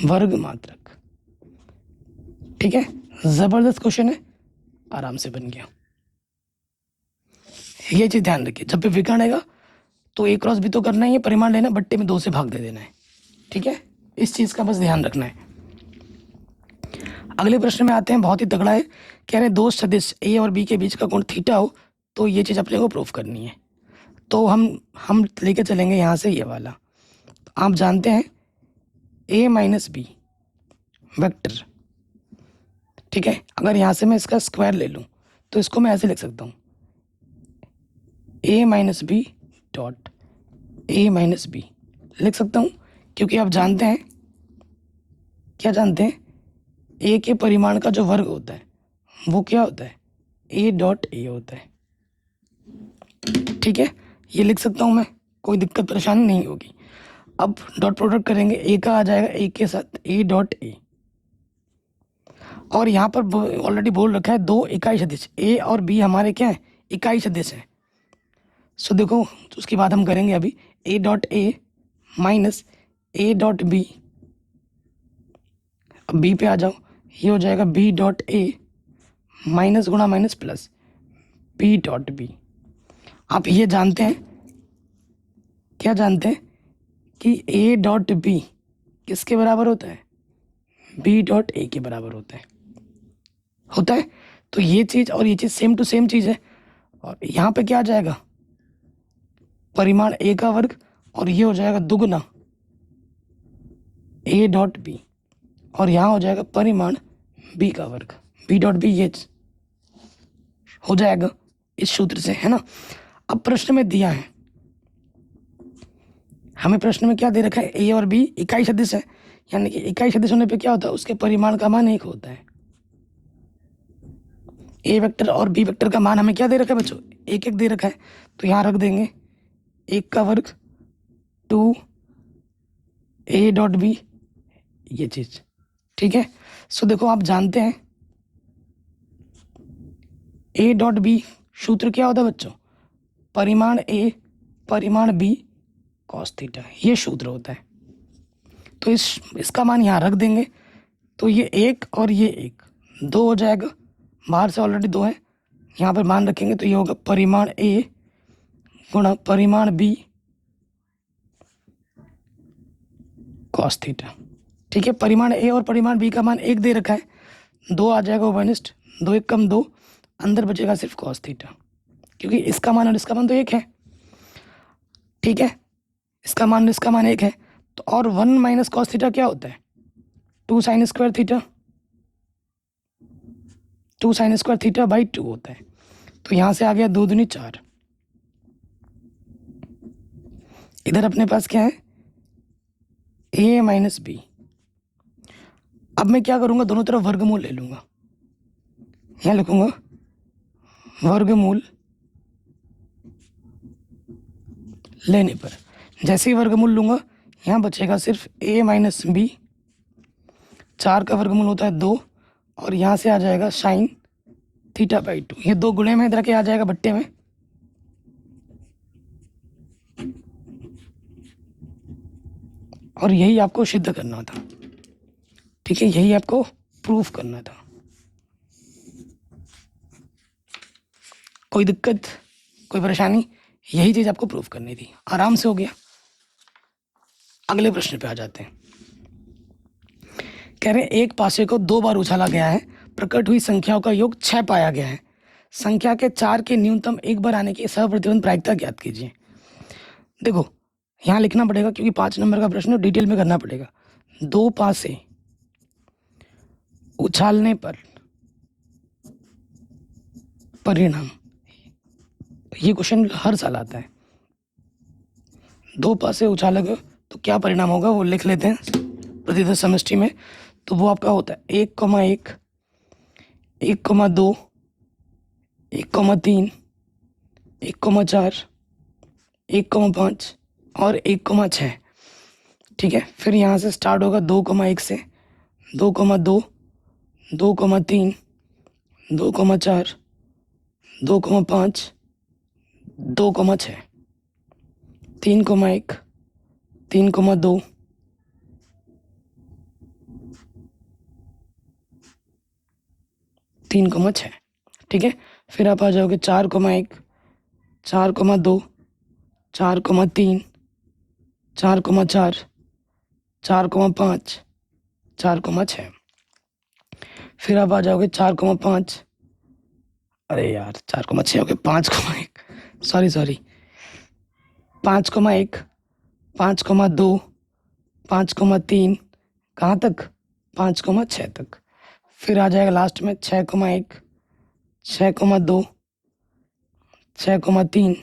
वर्ग मात्रक। ठीक है, ज़बरदस्त क्वेश्चन है, आराम से बन गया। ये चीज़ ध्यान रखिए, जब भी विकर्ण आएगा तो ए क्रॉस भी तो करना ही है, परिमाण लेना, बट्टे में 2 से भाग दे देना है। ठीक है, इस चीज़ का बस ध्यान रखना है। अगले प्रश्न में आते हैं, बहुत ही तगड़ा है, कह रहे दो सदिश ए और बी के बीच का कोण थीटा हो, तो ये चीज़ अपने को प्रूफ करनी है। तो हम लेके चलेंगे यहाँ से ये वाला। तो आप जानते हैं ए माइनस बी वेक्टर, ठीक है, अगर यहाँ से मैं इसका स्क्वायर ले लूँ तो इसको मैं ऐसे लिख सकता हूँ, A minus B dot A minus B लिख सकता हूँ, क्योंकि आप जानते हैं, क्या जानते हैं, ए के परिमाण का जो वर्ग होता है वो क्या होता है, ए डॉट ए होता है। ठीक है, ये लिख सकता हूँ मैं, कोई दिक्कत परेशानी नहीं होगी। अब डॉट प्रोडक्ट करेंगे, ए का आ जाएगा ए के साथ ए डॉट ए, और यहाँ पर ऑलरेडी बोल रखा है 2 इकाई सदिश, ए और बी हमारे क्या है, इकाई सदिश हैं। सो देखो, उसकी बात हम करेंगे अभी, A dot A minus A dot B, अब बी पे आ जाओ, ये हो जाएगा बी डॉट ए माइनस गुणा minus plus B dot B. आप ये जानते हैं, क्या जानते हैं कि ए डॉट बी किसके बराबर होता है, बी डॉट ए के बराबर होता है। तो ये चीज़ और ये चीज़ सेम टू सेम चीज़ है, और यहाँ पे क्या आ जाएगा, परिमाण ए का वर्ग, और ये हो जाएगा दुगना ए डॉट बी, और यहाँ हो जाएगा परिमाण बी का वर्ग, बी डॉट बी, ये हो जाएगा इस सूत्र से, है ना। अब प्रश्न में दिया है, हमें प्रश्न में क्या दे रखा है, ए और बी इकाई सदिश है, यानी कि इकाई सदिश होने पे क्या होता है, उसके परिमाण का मान 1 होता है। ए वेक्टर और बी वेक्टर का मान हमें क्या दे रखा है बच्चों, 1 1 दे रखा है, तो यहाँ रख देंगे 1 का वर्ग 2 ए डॉट बी, ये चीज़। ठीक है, सो देखो, आप जानते हैं ए डॉट बी सूत्र क्या होता है बच्चों, परिमाण ए परिमाण बी कॉस थीटा, ये सूत्र होता है। तो इसका मान यहाँ रख देंगे, तो ये 1 और ये 1 2 हो जाएगा, बाहर से ऑलरेडी 2 है, यहाँ पर मान रखेंगे तो ये होगा परिमाण ए गुणा परिमाण बी कॉस थीटा। ठीक है, परिमाण ए और परिमाण बी का मान 1 दे रखा है, 2 आ जाएगा ओवरनिस्ट, 2 1 कम 2, अंदर बचेगा सिर्फ कॉस थीटा, क्योंकि इसका मान और इसका मान तो 1 है। ठीक है, इसका मान और इसका मान 1 है, तो और 1 माइनस कॉस थीटा क्या होता है, 2 sine square theta, 2 sine square theta by 2 होता है। तो यहाँ से आ गया 2 दूनी 4। इधर अपने पास क्या है, a माइनस बी। अब मैं क्या करूँगा, दोनों तरफ वर्गमूल ले लूँगा। यहाँ लिखूँगा वर्गमूल लेने पर, जैसे ही वर्गमूल लूँगा यहाँ बचेगा सिर्फ a माइनस बी। 4 का वर्गमूल होता है 2, और यहाँ से आ जाएगा साइन थीटा बाई 2। ये 2 गुणे में इधर के आ जाएगा बट्टे में। और यही आपको सिद्ध करना था, ठीक है, यही आपको प्रूफ करना था। कोई दिक्कत, कोई परेशानी? यही चीज़ आपको प्रूफ करनी थी, आराम से हो गया। अगले प्रश्न पे आ जाते हैं। कह रहे हैं एक पासे को 2 बार उछाला गया है, प्रकट हुई संख्याओं का योग 6 पाया गया है। संख्या के 4 के न्यूनतम एक बार आने की सहप्रतिबंध प्रायिकता ज्ञात कीजिए। देखो यहाँ लिखना पड़ेगा क्योंकि 5 नंबर का प्रश्न डिटेल में करना पड़ेगा। 2 पासे उछालने पर परिणाम, ये क्वेश्चन हर साल आता है। 2 पासे उछालोगे तो क्या परिणाम होगा वो लिख लेते हैं प्रतिशत समष्टि में। तो वो आपका होता है 1,1, 1,2, 1,3, 1,4, 1,5 और 1,6। ठीक है, फिर यहाँ से स्टार्ट होगा 2,1 से 2,2, 2,3, 2,4, 2,5, 2,6, 3,1, 3,2, 3,6। ठीक है, फिर आप आ जाओगे 4,1, 4,2, 4,3, 4,4, 4,5, 4,6। फिर आप आ जाओगे 4,5, अरे यार 4,6 हो गए, 5,1, सॉरी 5,1, 5,2, 5,3, कहाँ तक, 5,6 तक। फिर आ जाएगा लास्ट में 6,1, 6,2, 6,3,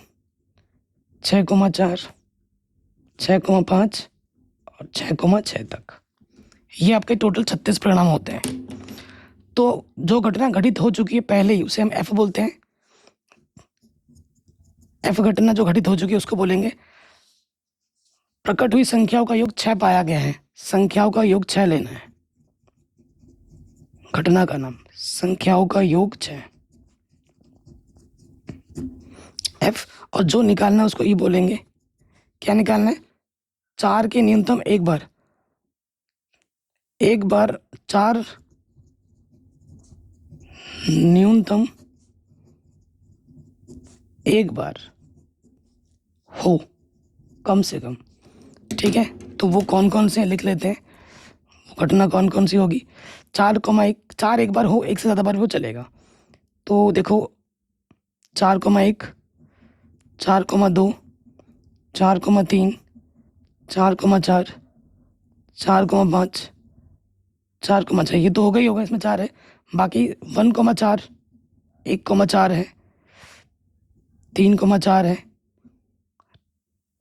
6,4, 6,5 और 6,6 तक। ये आपके टोटल 36 परिणाम होते हैं। तो जो घटना घटित हो चुकी है पहले ही उसे हम एफ बोलते हैं। एफ घटना जो घटित हो चुकी है उसको बोलेंगे। प्रकट हुई संख्याओं का योग 6 पाया गया है, संख्याओं का योग 6 लेना है। घटना का नाम संख्याओं का योग 6, एफ। और जो निकालना है उसको ई बोलेंगे। क्या निकालना है, 4 के न्यूनतम एक बार 4 न्यूनतम एक बार हो कम से कम। ठीक है, तो वो कौन कौन से लिख लेते हैं, घटना कौन कौन सी होगी। 4,1, 4 एक बार हो, एक से ज़्यादा बार वो चलेगा। तो देखो 4,1, 4,2, 4,3, 4,4, 4,5, 4,6, ये तो होगा इसमें 4 है। बाकी 1,4, 1,4 है, 3,4 है।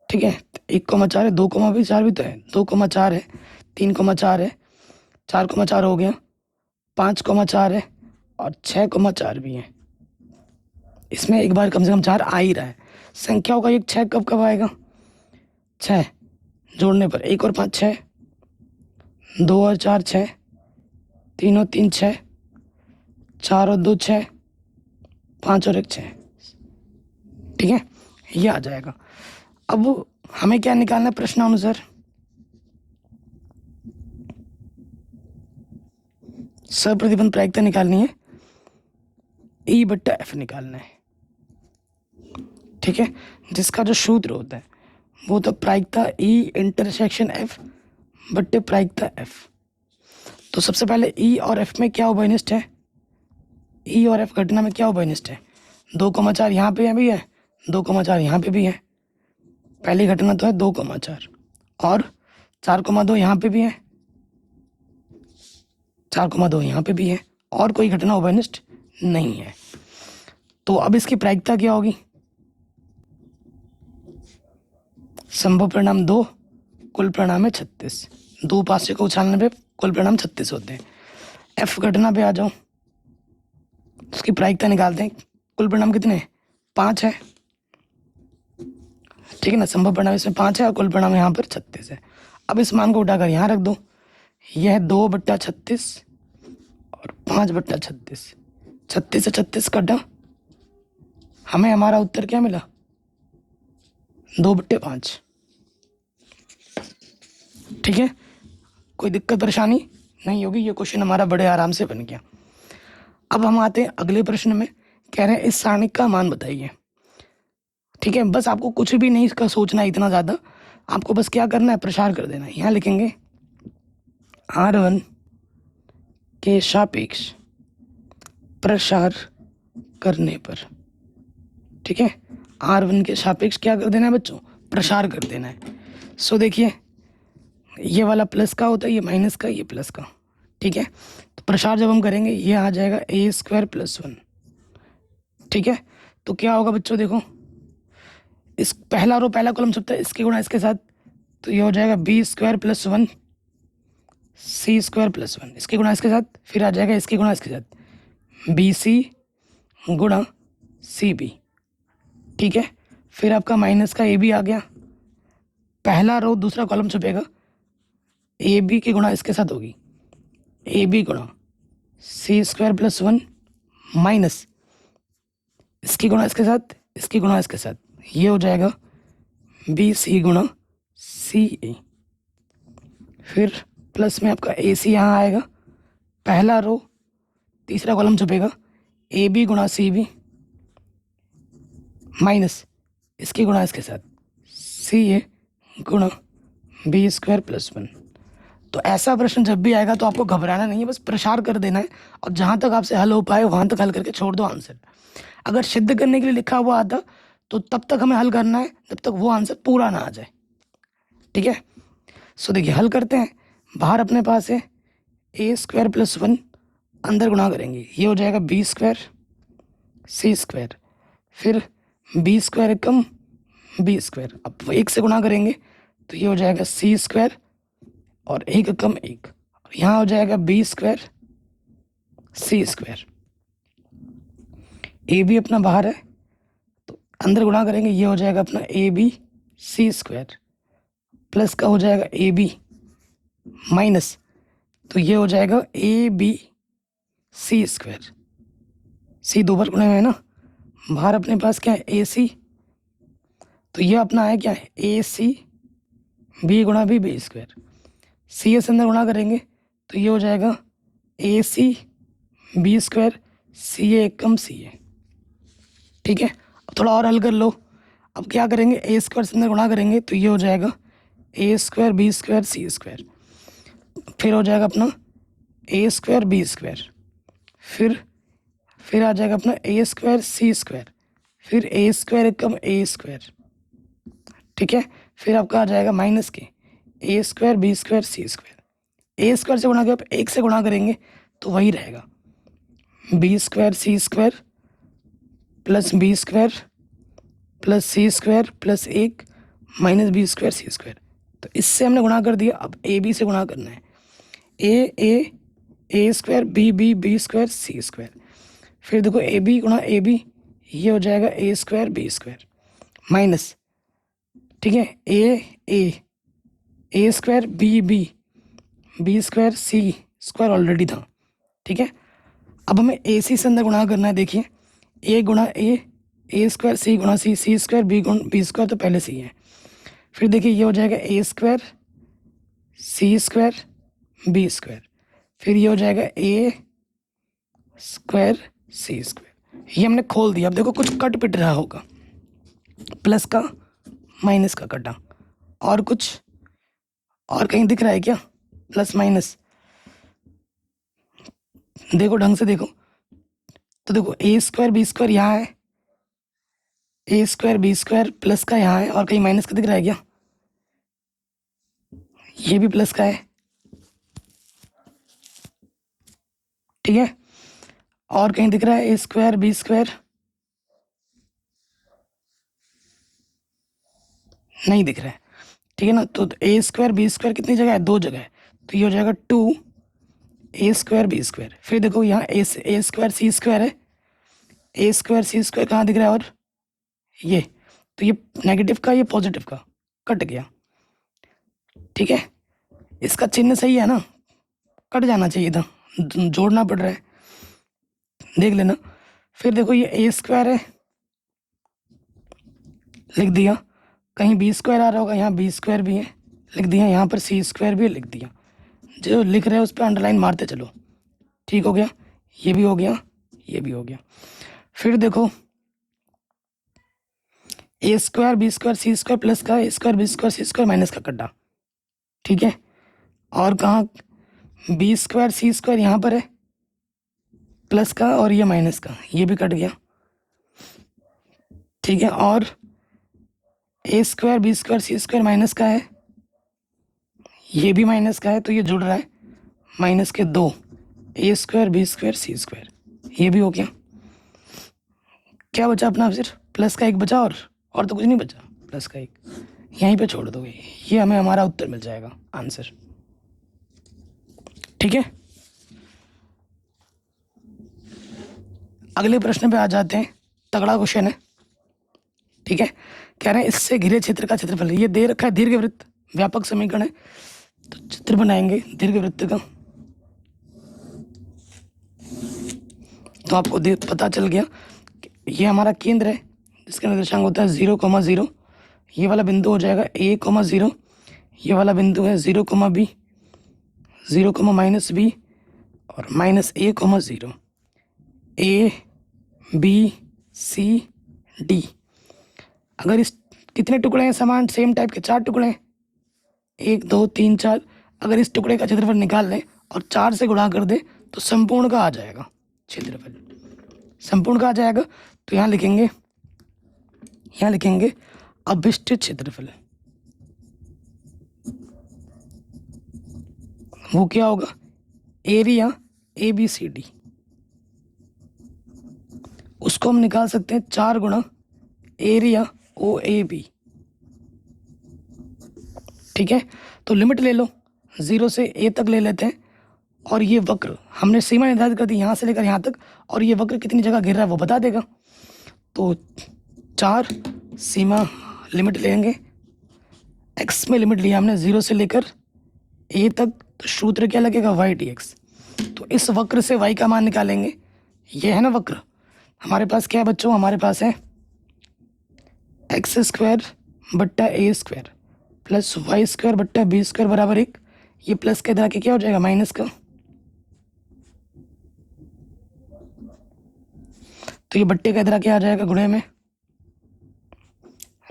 ठीक है, 1,4 है, 2,4 भी तो है, 2,4 है, 3,4 है, 4,4 हो गया, 5,4 है और 6,4 भी है। इसमें एक बार कम से कम 4 आ ही रहा है। संख्याओं का योग 6 कब कब आएगा, 6 जोड़ने पर, 1 और 5 6, 2 और 4 6, 3 और 3 6, 4 और 2 6, 5 और 1 6। ठीक है, ये आ जाएगा। अब हमें क्या निकालना है प्रश्नानुसार, सहप्रतिबंध प्रायिकता निकालनी है, ई बट्टा एफ निकालना है। ठीक है, जिसका जो सूत्र होता है वो तो प्रायिकता ई इंटरसेक्शन एफ बट्टे प्रायिकता एफ। तो सबसे पहले ई और एफ में क्या उभयनिष्ठ है, ई और एफ घटना में क्या उभयनिष्ठ है, 2,4 यहाँ पे भी है, 2,4 यहाँ पे भी है। पहली घटना तो है 2,4 और 4,2 यहाँ पे भी है, 4,2 यहाँ पे भी है, और कोई घटना उभयनिष्ठ नहीं है। तो अब इसकी प्रायिकता क्या होगी? संभव परिणाम 2, कुल परिणाम है 36। 2 पासे को उछालने पे कुल परिणाम 36 होते हैं। एफ घटना पे आ जाओ, उसकी प्रायिकता निकालते हैं। कुल परिणाम कितने हैं? 5 है, ठीक है ना। संभव परिणाम इसमें 5 है और कुल परिणाम यहाँ पर 36 है। अब इस मान को उठाकर यहाँ रख दो, यह 2/36 और 5/36, 36 से 36 कटा, हमें हमारा उत्तर क्या मिला? 2/5। ठीक है, कोई दिक्कत परेशानी नहीं होगी, ये क्वेश्चन हमारा बड़े आराम से बन गया। अब हम आते हैं अगले प्रश्न में। कह रहे हैं इस सारणिक का मान बताइए। ठीक है, बस आपको कुछ भी नहीं इसका सोचना है इतना ज़्यादा, आपको बस क्या करना है, प्रसार कर देना है। यहाँ लिखेंगे R1 के सापेक्ष प्रसार करने पर। ठीक है, R1 के सापेक्ष क्या कर देना है बच्चों? प्रसार कर देना है। सो देखिए, ये वाला प्लस का होता है, ये माइनस का, ये प्लस का। ठीक है, तो प्रसार जब हम करेंगे ये आ जाएगा a² + 1। ठीक है, तो क्या होगा बच्चों, देखो इस पहला कॉलम छपता है, इसके गुणा इसके साथ, तो ये हो जाएगा b² + 1 c² + 1। इसके गुणा इसके साथ, फिर आ जाएगा इसके गुणा इसके साथ bc गुणा cb। ठीक है, फिर आपका माइनस का ab आ गया, पहला रो दूसरा कॉलम छपेगा, ab के गुणा इसके साथ होगी ab गुणा c² + 1 माइनस इसकी गुणा इसके साथ, इसकी गुणा इसके साथ, ये हो जाएगा bc गुणा ca। फिर प्लस में आपका ac यहाँ आएगा, पहला रो तीसरा कॉलम छपेगा ab गुणा cb माइनस इसकी गुणा इसके साथ ca गुणा b² + 1। तो ऐसा प्रश्न जब भी आएगा तो आपको घबराना नहीं है, बस प्रसार कर देना है और जहाँ तक आपसे हल हो पाए वहाँ तक हल करके छोड़ दो आंसर। अगर सिद्ध करने के लिए लिखा हुआ आता तो तब तक हमें हल करना है जब तक वो आंसर पूरा ना आ जाए। ठीक है, सो देखिए हल करते हैं। बाहर अपने पास है a² + 1, अंदर गुणा करेंगे, ये हो जाएगा b² c², फिर b² कम b², अब 1 से गुणा करेंगे तो ये हो जाएगा c² और 1 कम 1, और यहाँ हो जाएगा b² c²। ए बी अपना बाहर है तो अंदर गुणा करेंगे, ये हो जाएगा अपना ab c² प्लस का हो जाएगा ab माइनस, तो ये हो जाएगा ab c²। c 2 बार गुणा में है ना, बाहर अपने पास क्या है ac, तो ये अपना है क्या है ac b गुणा b² सी एस अंदर गुणा करेंगे तो ये हो जाएगा ac b² ca कम ca। ठीक है, अब थोड़ा और हल कर लो। अब क्या करेंगे, a² से अंदर गुणा करेंगे तो ये हो जाएगा a² b² c², फिर हो जाएगा अपना a² b², फिर आ जाएगा अपना a² c², फिर a² कम a²। ठीक है, फिर आपका आ जाएगा माइनस के a² b² c²। a² से गुणा कर 1 से गुणा करेंगे तो वही रहेगा b² c² plus b² plus c² plus 1 minus b² c²। तो इससे हमने गुणा कर दिया, अब a b से गुणा करना है, a² b b² c²। फिर देखो a b गुणा a b, ये हो जाएगा a² b² माइनस, ठीक है, a² b b² c² already था। ठीक है, अब हमें ए सी से अंदर गुणा करना है। देखिए a गुणा a² c गुणा c² b² तो पहले c है, फिर देखिए ये हो जाएगा a² c² b², फिर ये हो जाएगा a² c²। ये हमने खोल दिया। अब देखो कुछ कट पिट रहा होगा, प्लस का माइनस का कटा, और कुछ और कहीं दिख रहा है क्या प्लस माइनस? देखो ढंग से देखो, तो देखो a² b² यहाँ है, a² b² प्लस का यहाँ है, और कहीं माइनस का दिख रहा है क्या? ये भी प्लस का है। ठीक है, और कहीं दिख रहा है a² b²? नहीं दिख रहा है, ठीक है ना। तो ए स्क्वायर बी स्क्वायर कितनी जगह है, 2 जगह है, तो ये हो जाएगा 2 ए स्क्वायर बी स्क्वायर। फिर देखो यहाँ ए स्क्वायर सी स्क्वायर है, ए स्क्वायर सी स्क्वायर कहाँ दिख रहा है, और ये, तो ये नेगेटिव का ये पॉजिटिव का कट गया, ठीक है। इसका चिन्ह सही है ना, कट जाना चाहिए था, जोड़ना पड़ रहा है, देख लेना। फिर देखो ये ए स्क्वायर है, लिख दिया। कहीं बी स्क्वायर आ रहा होगा, यहाँ बी स्क्वायर भी है, लिख दिया। यहाँ पर सी स्क्वायर भी है, लिख दिया। जो लिख रहे हैं उस पर अंडरलाइन मारते चलो, ठीक हो गया। ये भी हो गया, ये भी हो गया। फिर देखो ए स्क्वायर बी स्क्वायर सी स्क्वायर प्लस का ए स्क्वायर बी स्क्वायर सी स्क्वायर माइनस का कटा, ठीक है। और कहाँ, बी स्क्वायर सी स्क्वायर यहाँ पर है प्लस का, और ये माइनस का, ये भी कट गया, ठीक है। और ए स्क्वायर बी स्क्वायर सी स्क्वायर माइनस का है, ये भी माइनस का है, तो ये जुड़ रहा है माइनस के 2 ए स्क्वायर बी स्क्वायर सी स्क्वायर, ये भी हो गया। क्या बचा अपना, सिर्फ प्लस का 1 बचा, और तो कुछ नहीं बचा, प्लस का 1 यहीं पे छोड़ दोगे, ये हमें हमारा उत्तर मिल जाएगा, आंसर, ठीक है। अगले प्रश्न पे आ जाते हैं, तगड़ा क्वेश्चन है, ठीक है। कह रहे हैं इससे घिरे क्षेत्र का क्षेत्रफल, ये दे रखा है दीर्घवृत्त, व्यापक समीकरण है, तो चित्र बनाएंगे दीर्घवृत्त का। तो आपको पता चल गया कि ये हमारा केंद्र है, जिसका निर्देशांक होता है 0,0। ये वाला बिंदु हो जाएगा a,0, ये वाला बिंदु है 0,b, 0,-b और -a,0, a b c d। अगर इस कितने टुकड़े हैं समान सेम टाइप के, 4 टुकड़े हैं, 1 2 3 4। अगर इस टुकड़े का क्षेत्रफल निकाल लें और 4 से गुणा कर दे तो संपूर्ण का आ जाएगा क्षेत्रफल, संपूर्ण का आ जाएगा। तो यहाँ लिखेंगे अभिष्ट क्षेत्रफल, वो क्या होगा, एरिया ABCD, उसको हम निकाल सकते हैं 4 गुणा एरिया OAB, ठीक है। तो लिमिट ले लो, 0 से A तक ले लेते हैं, और ये वक्र हमने सीमा निर्धारित कर दी यहाँ से लेकर यहाँ तक, और ये वक्र कितनी जगह गिर रहा है वो बता देगा। तो 4 सीमा लिमिट लेंगे, x में लिमिट लिया हमने 0 से लेकर A तक, तो सूत्र क्या लगेगा, y/dx। तो इस वक्र से y का मान निकालेंगे, ये है ना वक्र। हमारे पास क्या है बच्चों, हमारे पास है x² बट्टा a² प्लस y² बट्टा b² बराबर 1। ये प्लस के इधर आके क्या हो जाएगा, माइनस का। तो ये बट्टे का इधर आके आ जाएगा गुणे में,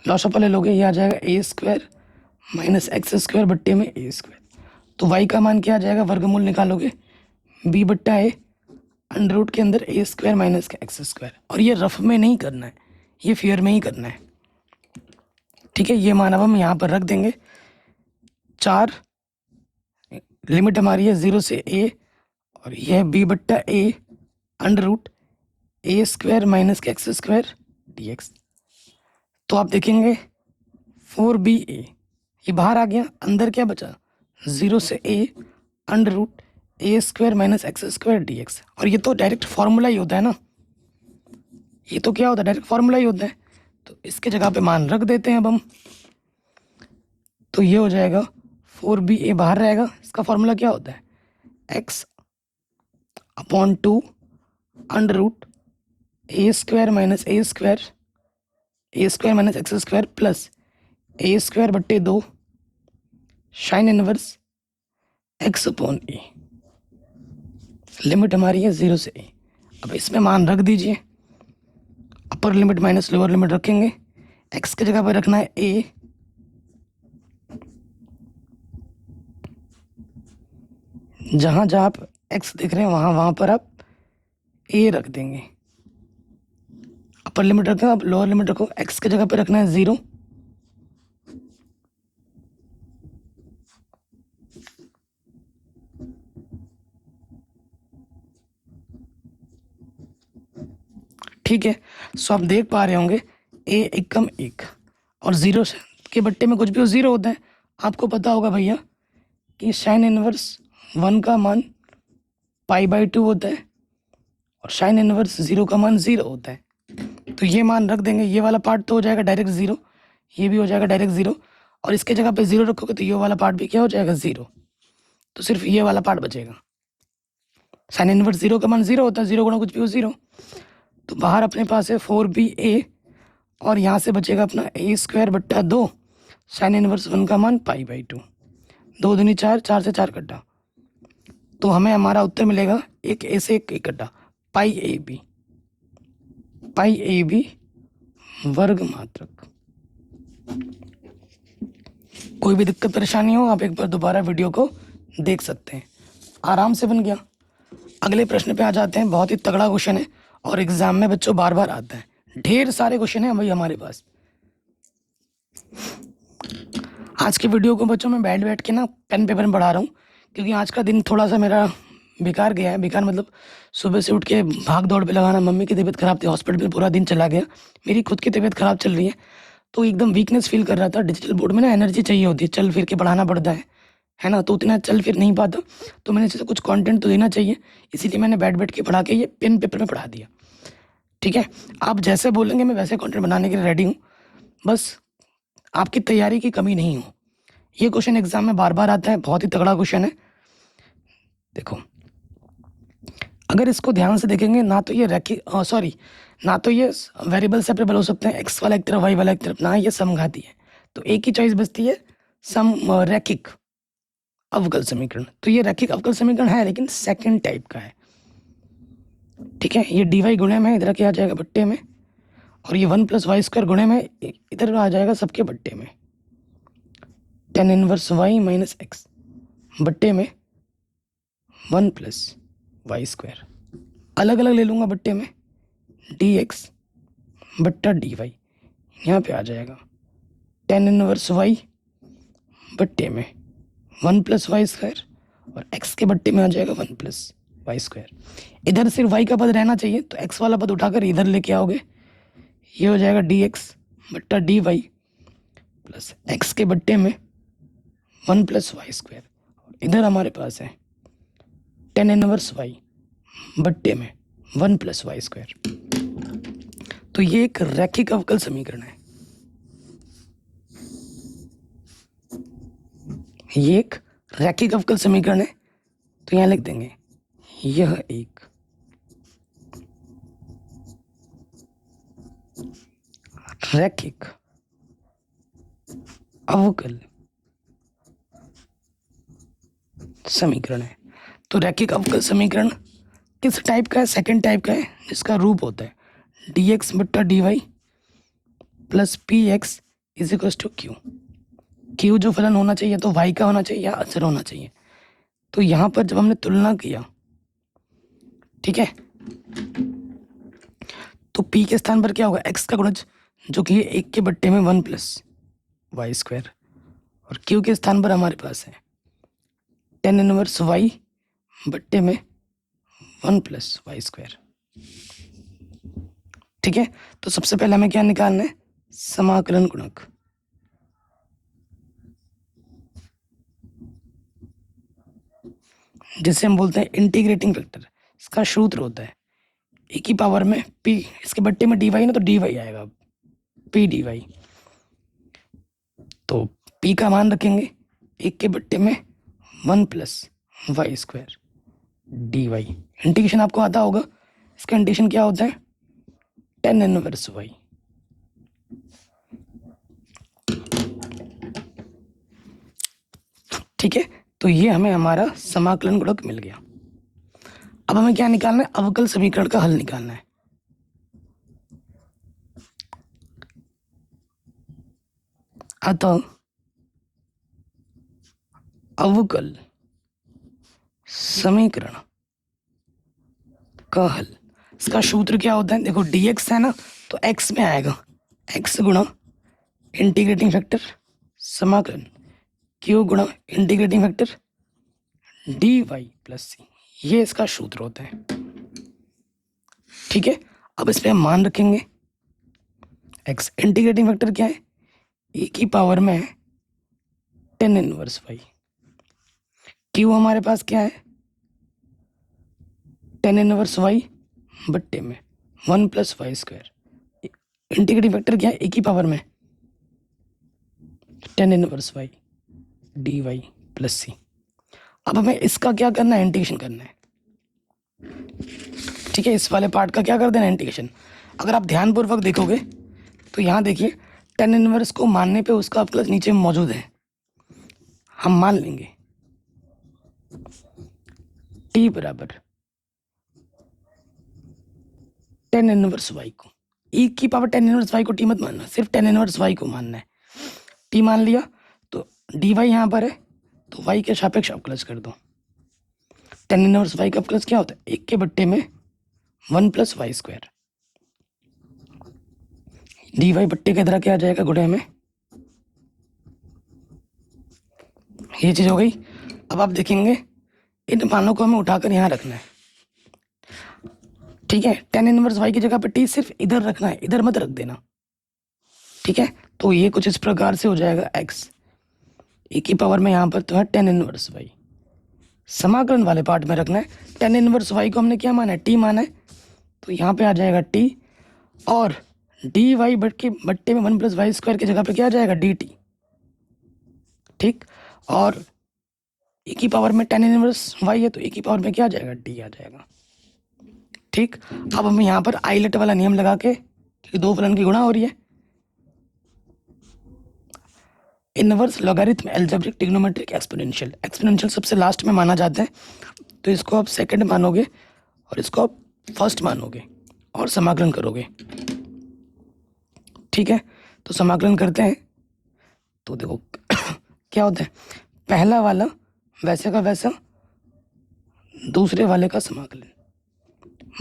लॉसअप ले लोगे, ये आ जाएगा a² माइनस x² बट्टे में a²। तो y का मान क्या आ जाएगा, वर्गमूल निकालोगे b बट्टा a अंडर रूट के अंदर a² माइनस का x²। और ये रफ में नहीं करना है, ये फियर में ही करना है, ठीक है। ये मान अब हम यहाँ पर रख देंगे। 4 लिमिट हमारी है 0 से a, और यह b बट्टा a under root a² minus का x² dx। तो आप देखेंगे 4ba, ये बाहर आ गया, अंदर क्या बचा, 0 से a under root a² minus x² dx। और ये तो डायरेक्ट फार्मूला ही होता है ना, ये तो क्या होता है, डायरेक्ट फार्मूला ही होता है। तो इसके जगह पे मान रख देते हैं अब हम। तो ये हो जाएगा 4ba बाहर रहेगा, इसका फार्मूला क्या होता है, x/2 under root a² minus a² minus x² plus a² बट्टे 2 साइन इनवर्स x/a। लिमिट हमारी है 0 से a। अब इसमें मान रख दीजिए, upper limit minus lower limit रखेंगे, x की जगह पर रखना है a, जहाँ जहाँ आप x देख रहे हैं वहाँ पर आप a रख देंगे। अपर लिमिट रखो, अब लोअर लिमिट रखो, x की जगह पर रखना है 0, ठीक है। सो आप देख पा रहे होंगे a एकम 1 और 0 से के बट्टे में कुछ भी हो 0 होता है। आपको पता होगा भैया कि साइन इनवर्स 1 का मान π/2 होता है और साइन इनवर्स 0 का मान 0 होता है। तो ये मान रख देंगे, ये वाला पार्ट तो हो जाएगा डायरेक्ट 0, ये भी हो जाएगा डायरेक्ट 0, और इसके जगह पे 0 रखोगे तो ये वाला पार्ट भी क्या हो जाएगा 0, तो सिर्फ ये वाला पार्ट बचेगा। साइन इनवर्स 0 का मान 0 होता है, 0 गुणा कुछ भी हो 0। तो बाहर अपने पास है 4ba और यहाँ से बचेगा अपना a² / 2 साइन इनवर्स 1 का मान π/2। 2 दूनी 4, 4 से 4 कटा, तो हमें हमारा उत्तर मिलेगा एक a से एक कटा πab वर्ग मात्रक। कोई भी दिक्कत परेशानी हो आप एक बार दोबारा वीडियो को देख सकते हैं। आराम से बन गया। अगले प्रश्न पे आ जाते हैं। बहुत ही तगड़ा क्वेश्चन है और एग्जाम में बच्चों बार बार आता है, ढेर सारे क्वेश्चन है भाई हमारे पास। आज की वीडियो को बच्चों मैं बैठ के ना पेन पेपर में पढ़ा रहा हूँ, क्योंकि आज का दिन थोड़ा सा मेरा बेकार गया है। बेकार मतलब सुबह से उठ के भाग दौड़ पे लगाना, मम्मी की तबीयत ख़राब थी, हॉस्पिटल में पूरा दिन चला गया, मेरी खुद की तबीयत ख़राब चल रही है, तो एकदम वीकनेस फील कर रहा था। डिजिटल बोर्ड में ना एनर्जी चाहिए होती है, चल फिर के पढ़ाना पड़ता है ना, तो उतना चल फिर नहीं पाता, तो मैंने सोचा कुछ कंटेंट तो देना चाहिए, इसीलिए मैंने बैठ के पढ़ा के ये पेन पेपर में पढ़ा दिया। ठीक है, आप जैसे बोलेंगे मैं वैसे कंटेंट बनाने के लिए रेडी हूँ, बस आपकी तैयारी की कमी नहीं हो। ये क्वेश्चन एग्जाम में बार बार आता है, बहुत ही तगड़ा क्वेश्चन है। देखो अगर इसको ध्यान से देखेंगे ना तो ये ना तो ये वेरिएबल सेपरेबल हो सकते हैं, एक्स वाला एक तरफ वाई वाला एक तरफ, ना ये समघाती है, तो एक ही चॉइस बचती है रैखिक अवकल समीकरण। तो ये रैखिक अवकल समीकरण है लेकिन सेकंड टाइप का है। ठीक है, ये dy गुणे में इधर क्या आ जाएगा बट्टे में, और ये 1 + y² गुणे में इधर आ जाएगा सबके बट्टे में, tan इनवर्स y - x बट्टे में 1 + y²। अलग अलग ले लूँगा बट्टे में, dx बट्टा dy यहाँ पे आ जाएगा tan इनवर्स y बट्टे में 1 + y² और x के बट्टे में आ जाएगा 1 + y²। इधर सिर्फ y का पद रहना चाहिए, तो x वाला पद उठाकर इधर लेके आओगे, ये हो जाएगा dx बट्टा dy प्लस x के बट्टे में 1 + y²। इधर हमारे पास है tan इनवर्स y बट्टे में 1 + y²। तो ये एक रैखिक अवकल समीकरण है, ये एक रैखिक अवकल समीकरण है। तो यहाँ लिख देंगे यह एक रैखिक अवकल समीकरण है। तो रैखिक अवकल समीकरण किस टाइप का है? सेकंड टाइप का है, जिसका रूप होता है dx बट्टा dy plus px = q। q जो फलन होना चाहिए तो y का होना चाहिए या अचर होना चाहिए। तो यहाँ पर जब हमने तुलना किया, ठीक है, तो p के स्थान पर क्या होगा x का गुणज, जो कि 1 के बट्टे में 1 + y², और q के स्थान पर हमारे पास है tan इनवर्स y बट्टे में 1 + y²। ठीक है, तो सबसे पहले हमें क्या निकालना है? समाकलन गुणक। जिसे हम बोलते हैं इंटीग्रेटिंग फैक्टर। इसका सूत्र होता है एक ही पावर में p, इसके बट्टे में dy ना, तो dy आएगा p dy। तो p का मान रखेंगे 1 के बट्टे में 1 + y² dy। इंटीग्रेशन आपको आता होगा, इसका इंटीग्रेशन क्या होता है? tan inverse y। ठीक है, तो ये हमें हमारा समाकलन गुणक मिल गया। अब हमें क्या निकालना है? अवकल समीकरण का हल निकालना है। अतः अवकल समीकरण का हल, इसका सूत्र क्या होता है? देखो dx है ना, तो x में आएगा x गुणा इंटीग्रेटिंग फैक्टर समाकलन q गुणा इंटीग्रेटिंग फैक्टर dy + c, ये इसका सूत्र होता है। ठीक है, अब इसमें हम मान रखेंगे x। इंटीग्रेटिंग फैक्टर क्या है? e की पावर में 10 इनवर्स वाई। क्यू हमारे पास क्या है 10 इनवर्स वाई बट्टे में 1 plus Y square. Integrating factor क्या है e की पावर में 10 inverse Y D Y plus C. अब हमें इसका क्या करना है इंटीग्रेशन करना है। ठीक है, इस वाले पार्ट का क्या कर देना है इंटीग्रेशन। अगर आप ध्यानपूर्वक देखोगे तो यहाँ देखिए 10 इनवर्स को मानने पे उसका अवकलज नीचे में मौजूद है। हम मान लेंगे t बराबर 10 इनवर्स वाई को e की पावर 10 इनवर्स वाई को t मत मानना, सिर्फ 10 इनवर्स वाई को मानना है। t मान लिया तो dy यहाँ पर है तो y के सापेक्ष अवकलज कर दो। 10 इनवर्स वाई का अवकलज क्या होता है 1 के बट्टे में 1 plus Y square. D Y बट्टे के इधर क्या आ जाएगा गुणे में, ये चीज हो गई। अब आप देखेंगे इन मानों को हमें उठाकर यहाँ रखना है। ठीक है, 10 इनवर्स वाई की जगह पे टी सिर्फ इधर रखना है, इधर मत रख देना। ठीक है, तो ये कुछ इस प्रकार से हो जाएगा एक्स ए की पावर में यहाँ पर तो है 10 इनवर्स वाई। समाकलन वाले पार्ट में रखना है। 10 इनवर्स वाई को हमने क्या माना है टी माना है, तो यहाँ पे आ जाएगा टी और डी वाई बट्टे में 1 प्लस वाई स्क्वायर की जगह पे क्या आ जाएगा डी टी। ठीक, और ए की पावर में 10 इनवर्स वाई है तो ए की पावर में क्या आ जाएगा डी आ जाएगा। ठीक, अब हम यहाँ पर आइलेट वाला नियम लगा के, क्योंकि दो फलन की गुणा हो रही है, inverse logarithm algebraic trigonometric exponential. Exponential सबसे लास्ट में माना जाता है, तो इसको आप सेकंड मानोगे और इसको आप फर्स्ट मानोगे और समाकलन करोगे। ठीक है, तो समाकलन करते हैं तो देखो क्या होता है, पहला वाला वैसे का वैसा दूसरे वाले का समाकलन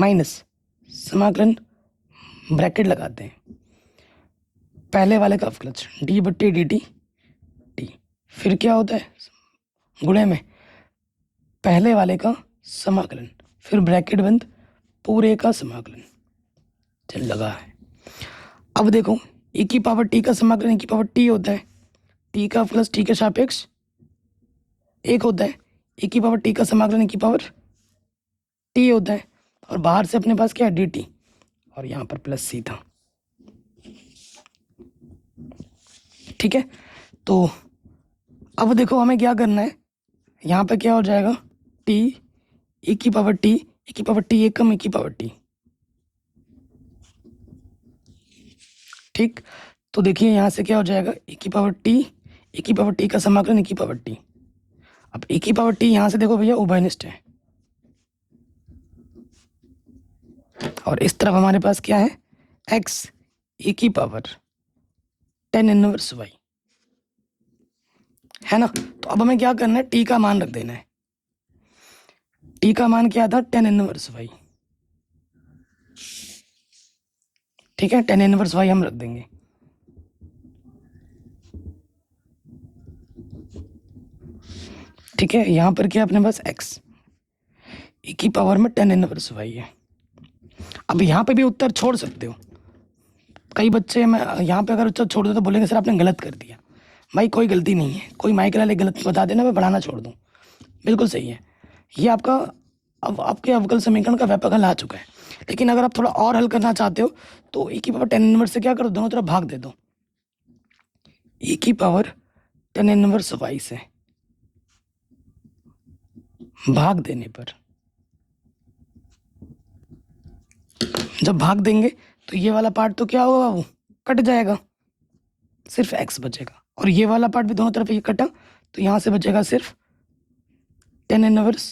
माइनस समाकलन ब्रैकेट लगाते हैं, पहले वाले का अवकलज डी बट्टे डी टी टी, फिर क्या होता है गुणे में पहले वाले का समाकलन, फिर ब्रैकेट बंद पूरे का समाकलन। चल लगा है। अब देखो e की पावर t का समाकलन e की पावर t होता है, t का प्लस t के सापेक्ष 1 होता है, e की पावर t का समाकलन e की पावर t होता है, और बाहर से अपने पास क्या है dt और यहाँ पर प्लस c था। ठीक है, तो अब देखो हमें क्या करना है, यहाँ पे क्या हो जाएगा t e की पावर t e की पावर t 1 कम e की पावर t। ठीक, तो देखिए यहाँ से क्या हो जाएगा e की पावर t का समाकलन e की पावर t। अब e की पावर t यहाँ से देखो भैया उभयनिष्ठ है, और इस तरफ हमारे पास क्या है x e की पावर 10 इनवर्स y है ना। तो अब हमें क्या करना है t का मान रख देना है। t का मान क्या था 10 इनवर्स y। ठीक है, 10 इनवर्स y हम रख देंगे। ठीक है, यहाँ पर क्या अपने पास x e की पावर में 10 इनवर्स y है। अब यहाँ पे भी उत्तर छोड़ सकते हो, कई बच्चे मैं यहाँ पे अगर उत्तर छोड़ दो तो बोलेंगे सर आपने गलत कर दिया। भाई कोई गलती नहीं है, कोई माइक वाले गलत बता देना मैं पढ़ाना छोड़ दूँ, बिल्कुल सही है। ये आपका अब आपके अवकल समीकरण का व्यापक हल आ चुका है। लेकिन अगर आप थोड़ा और हल करना चाहते हो तो e की पावर 10 इनवर्स से क्या करो दोनों तरफ भाग दे दो। e की पावर 10 इनवर्स y से भाग देने पर जब भाग देंगे तो ये वाला पार्ट तो क्या होगा बाबू कट जाएगा, सिर्फ x बचेगा, और ये वाला पार्ट भी दोनों तरफ ये कटा तो यहाँ से बचेगा सिर्फ 10 इनवर्स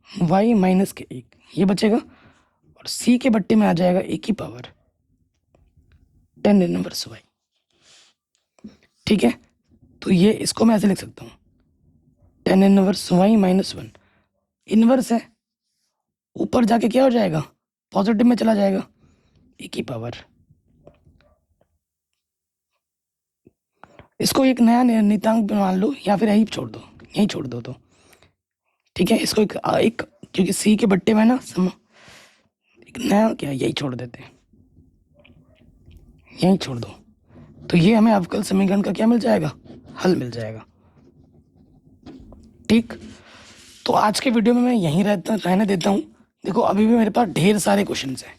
y माइनस के 1 ये बचेगा, और c के बट्टे में आ जाएगा e की पावर 10 इनवर्स y। ठीक है, तो ये इसको मैं ऐसे लिख सकता हूँ 10 इनवर्स y माइनस 1, इनवर्स है ऊपर जाके क्या हो जाएगा पॉजिटिव में चला जाएगा e की पावर, इसको एक नया नियतांक मान लो या फिर यही छोड़ दो तो ठीक है। इसको एक क्योंकि c के बट्टे में ना एक नया क्या यही छोड़ देते हैं, यही छोड़ दो तो ये हमें अवकल समीकरण का क्या मिल जाएगा, हल मिल जाएगा। ठीक, तो आज के वीडियो में मैं यहीं रहने देता हूँ। देखो अभी भी मेरे पास ढेर सारे क्वेश्चंस हैं,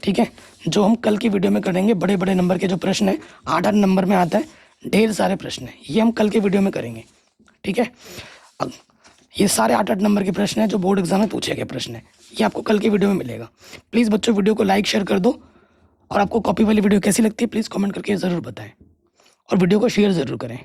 ठीक है, जो हम कल की वीडियो में करेंगे। बड़े बड़े नंबर के जो प्रश्न है, 8-8 नंबर में आता है, ढेर सारे प्रश्न हैं, ये हम कल के वीडियो में करेंगे, ठीक है। अब ये सारे 8-8 नंबर के प्रश्न हैं जो बोर्ड एग्जाम में पूछे गए प्रश्न है, ये आपको कल की वीडियो में मिलेगा। प्लीज़ बच्चों वीडियो को लाइक शेयर कर दो, और आपको कॉपी वाली वीडियो कैसी लगती है प्लीज़ कमेंट करके ज़रूर बताएं, और वीडियो को शेयर ज़रूर करें।